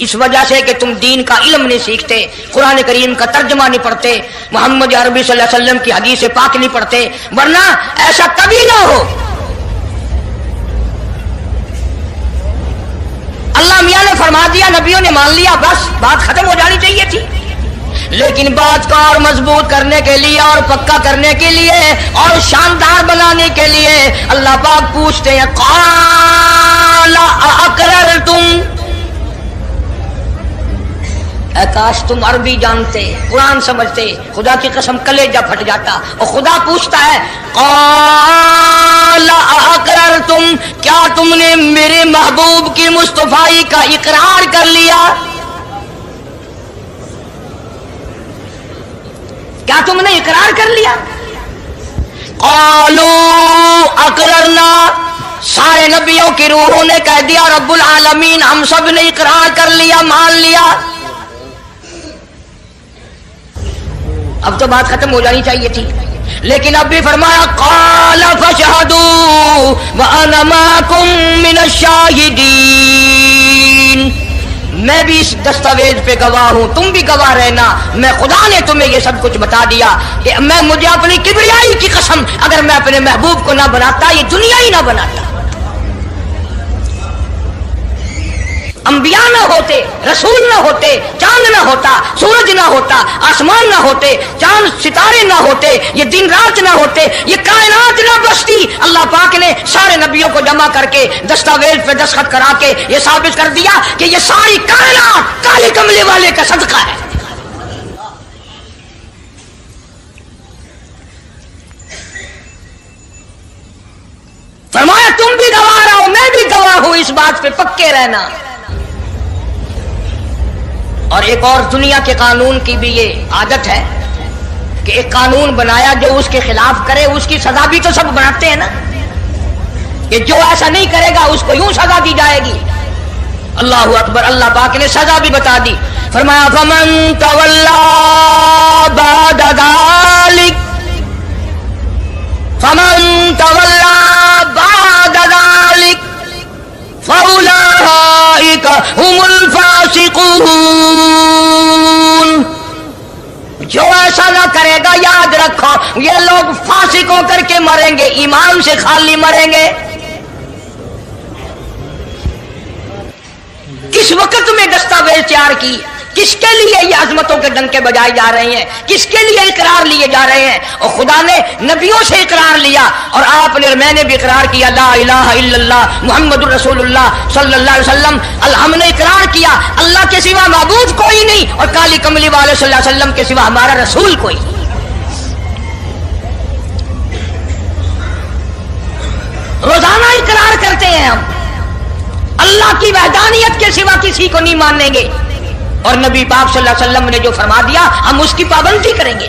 اس وجہ سے کہ تم دین کا علم نہیں سیکھتے، قرآن کریم کا ترجمہ نہیں پڑھتے، محمد عربی صلی اللہ علیہ وسلم کی حدیث پاک نہیں پڑھتے، ورنہ ایسا کبھی نہ ہو۔ اللہ میاں نے فرما دیا، نبیوں نے مان لیا، بس بات ختم ہو جانی چاہیے تھی۔ لیکن بات کو اور مضبوط کرنے کے لیے اور پکا کرنے کے لیے اور شاندار بنانے کے لیے اللہ پاک پوچھتے ہیں قال اقررتم، اے کاش تم عربی جانتے، قرآن سمجھتے، خدا کی قسم کلیجہ پھٹ جاتا۔ اور خدا پوچھتا ہے قال اقررتم، کیا تم نے میرے محبوب کی مصطفائی کا اقرار کر لیا؟ کیا تم نے اقرار کر لیا؟ قالوا اقررنا، سارے نبیوں کی روحوں نے کہہ دیا رب العالمین ہم سب نے اقرار کر لیا، مان لیا۔ اب تو بات ختم ہو جانی چاہیے تھی، لیکن اب بھی فرمایا قال فاشهدوا وانا معكم من الشاهدين، میں بھی اس دستاویز پہ گواہ ہوں، تم بھی گواہ رہنا، میں خدا نے تمہیں یہ سب کچھ بتا دیا کہ مجھے اپنی کبریائی کی قسم اگر میں اپنے محبوب کو نہ بناتا یہ دنیا ہی نہ بناتا۔ انبیاء نہ ہوتے، رسول نہ ہوتے، چاند نہ ہوتا، سورج نہ ہوتا، آسمان نہ ہوتے، چاند ستارے نہ ہوتے، یہ دن رات نہ ہوتے، یہ کائنات نہ بستی، اللہ پاک نے سارے نبیوں کو جمع کر کے دستاویز پہ دستخط کرا کے یہ ثابت کر دیا کہ یہ ساری کائنات کالے کملے والے کا صدقہ ہے۔ فرمایا تم بھی گواہ رہو، میں بھی گواہ ہوں، اس بات پہ پکے رہنا۔ اور ایک اور دنیا کے قانون کی بھی یہ عادت ہے کہ ایک قانون بنایا جو اس کے خلاف کرے اس کی سزا بھی تو سب بناتے ہیں نا، کہ جو ایسا نہیں کرے گا اس کو یوں سزا دی جائے گی۔ اللہ اکبر، اللہ پاک نے سزا بھی بتا دی، فرمایا فمن تولا بعد ذلک، فمن تولا بعد ذلک فاولئک هم الفاسقون، جو ایسا نہ کرے گا یاد رکھو یہ لوگ فاسق ہو کر کے مریں گے، ایمان سے خالی مریں گے۔ کس وقت میں دستاویز تیار کی، کس کے لیے یہ عظمتوں کے ڈنکے بجائے جا رہے ہیں، کس کے لیے اقرار لیے جا رہے ہیں؟ اور خدا نے نبیوں سے اقرار لیا اور آپ نے، میں نے بھی اقرار کیا لا الہ الا اللہ محمد الرسول اللہ صلی اللہ علیہ وسلم، ہم نے اقرار کیا اللہ کے سوا معبود کوئی نہیں اور کالی کملی والے صلی اللہ علیہ وسلم کے سوا ہمارا رسول کوئی نہیں۔ روزانہ اقرار کرتے ہیں ہم اللہ کی وحدانیت کے سوا کسی کو نہیں مانیں گے، اور نبی پاک صلی اللہ علیہ وسلم نے جو فرما دیا ہم اس کی پابندی کریں گے۔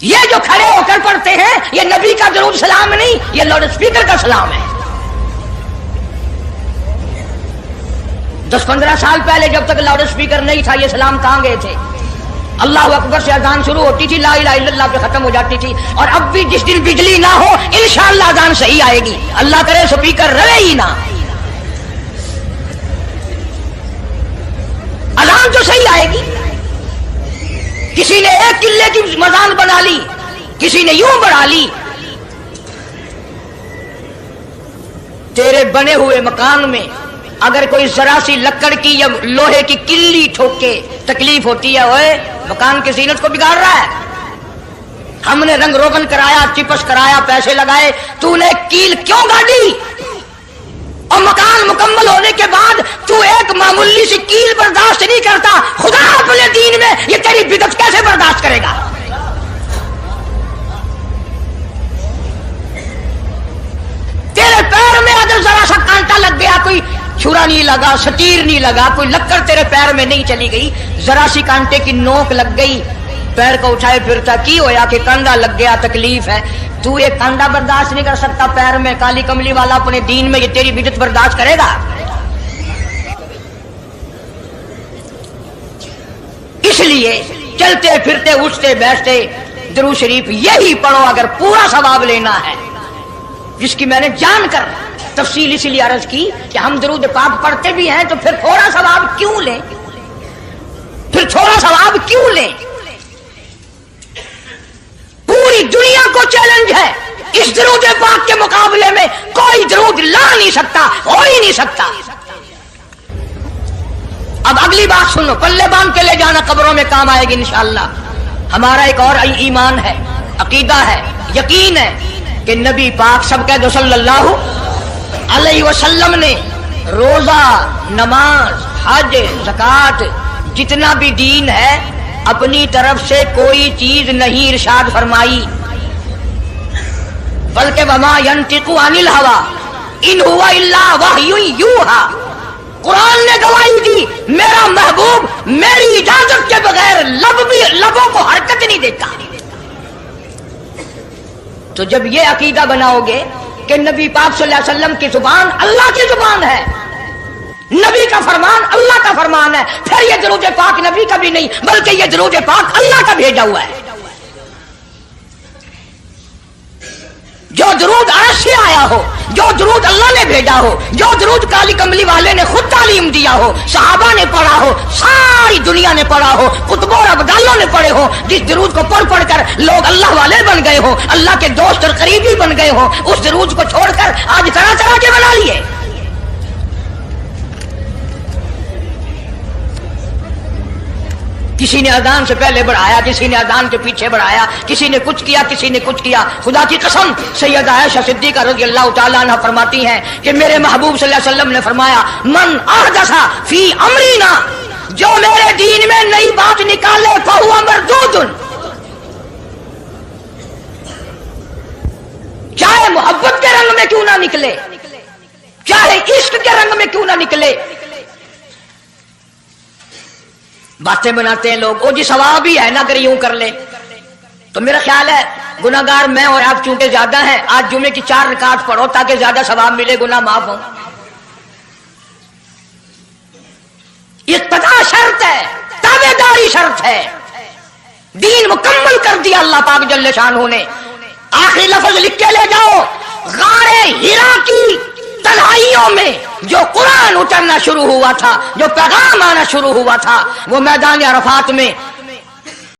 یہ جو کھڑے ہو کر پڑھتے ہیں یہ نبی کا درود سلام نہیں، یہ لاؤڈ اسپیکر کا سلام ہے۔ 10-15 سال پہلے جب تک لاؤڈ اسپیکر نہیں تھا یہ سلام کہاں گئے تھے؟ اللہ اکبر سے اذان شروع ہوتی تھی، لا الہ الا اللہ پہ ختم ہو جاتی تھی۔ اور اب بھی جس دن بجلی نہ ہو انشاءاللہ اذان صحیح آئے گی، اللہ کرے اسپیکر رہے ہی نہ، اذان تو صحیح آئے گی۔ کسی نے ایک قلعے کی مزان بنا لی، کسی نے یوں بڑھا لی۔ تیرے بنے ہوئے مکان میں اگر کوئی ذرا سی لکڑ کی یا لوہے کی کلی ٹھوک کے تکلیف ہوتی ہے، اوئے مکان کی زینت کو بگاڑ رہا ہے۔ ہم نے رنگ روغن کرایا، چپس کرایا، پیسے لگائے، تو نے کیل کیوں گاڑی؟ اور مکان مکمل ہونے کے بعد تو ایک معمولی سی کیل برداشت نہیں کرتا، خدا اپنے دین میں یہ تیری بدعت کیسے برداشت کرے گا؟ تیرے پیر میں اگر ذرا سا کانٹا لگ گیا، کوئی چھرا نہیں لگا، سٹیر نہیں لگا، کوئی لکڑ تیرے پیر میں نہیں چلی گئی، ذرا سی کانٹے کی نوک لگ گئی، پیر کو اٹھائے پھرتا کی ہویا کہ کانڈا لگ گیا، تکلیف ہے، تو ایک کانڈا برداشت نہیں کر سکتا پیر میں، کالی کملی والا اپنے دین میں یہ تیری بدعت برداشت کرے گا؟ اس لیے چلتے پھرتے اٹھتے بیٹھتے درود شریف یہی پڑھو اگر پورا ثواب لینا ہے، جس کی میں نے جان کر تفصیل اسی لیے عرض کی کہ ہم درود پاک پڑھتے بھی ہیں تو پھر تھوڑا ثواب کیوں لیں؟ پھر تھوڑا ثواب کیوں لیں؟ پوری دنیا کو چیلنج ہے، اس درود پاک کے مقابلے میں کوئی درود لا نہیں سکتا، ہو ہی نہیں سکتا۔ اب اگلی بات سنو، پلے باندھ کے لے جانا قبروں میں کام آئے گی انشاءاللہ۔ ہمارا ایک اور ایمان ہے، عقیدہ ہے، یقین ہے کہ نبی پاک سب کہہ دو صلی اللہ علیہ وسلم نے روزہ، نماز، حج، زکوٰۃ، جتنا بھی دین ہے اپنی طرف سے کوئی چیز نہیں ارشاد فرمائی، بلکہ وما ينطق عن الهوى ان هو الا وحی یوحی۔ قرآن نے گواہی دی میرا محبوب میری اجازت کے بغیر لبوں کو حرکت نہیں دیتا۔ تو جب یہ عقیدہ بناؤ گے کہ نبی پاک صلی اللہ علیہ وسلم کی زبان اللہ کی زبان ہے، نبی کا فرمان اللہ کا فرمان ہے، پھر یہ درود پاک نبی کا بھی نہیں بلکہ یہ درود پاک اللہ کا بھیجا ہوا ہے۔ جو درود عرش سے آیا ہو، جو درود اللہ نے بھیجا ہو، جو درود کالی کملی والے نے خود تعلیم دیا ہو، صحابہ نے پڑھا ہو، ساری دنیا نے پڑھا ہو، قطبوں اور ابدالوں نے پڑھے ہو، جس درود کو پڑھ پڑھ کر لوگ اللہ والے بن گئے ہو، اللہ کے دوست اور قریبی بن گئے ہو، اس درود کو چھوڑ کر آج طرح طرح کے بنا لیے۔ کسی نے اذان سے پہلے بڑھایا، کسی نے اذان کے پیچھے بڑھایا، کسی نے کچھ کیا، کسی نے کچھ کیا۔ خدا کی قسم سیدہ عائشہ صدیقہ رضی اللہ تعالیٰ عنہ فرماتی ہیں کہ میرے محبوب صلی اللہ علیہ وسلم نے فرمایا من احدث فی امرنا، جو میرے دین میں نئی بات نکالے فہو مردود، چاہے محبت کے رنگ میں کیوں نہ نکلے، چاہے عشق کے رنگ میں کیوں نہ نکلے۔ باتیں بناتے ہیں لوگ، او جی ثواب ہی ہے نا اگر یوں کر لے، تو میرا خیال ہے گناہگار میں اور آپ چونکہ زیادہ ہیں، آج جمعے کی 4 رکعت پڑھو تاکہ زیادہ ثواب ملے، گناہ معاف ہوں۔ اقتداء شرط ہے، تابعداری شرط ہے، دین مکمل کر دیا اللہ پاک جل شانہ نے۔ آخری لفظ لکھ کے لے جاؤ، غار ہرا کی تنہائیوں میں جو قرآن اترنا شروع ہوا تھا، جو پیغام آنا شروع ہوا تھا، وہ میدان عرفات میں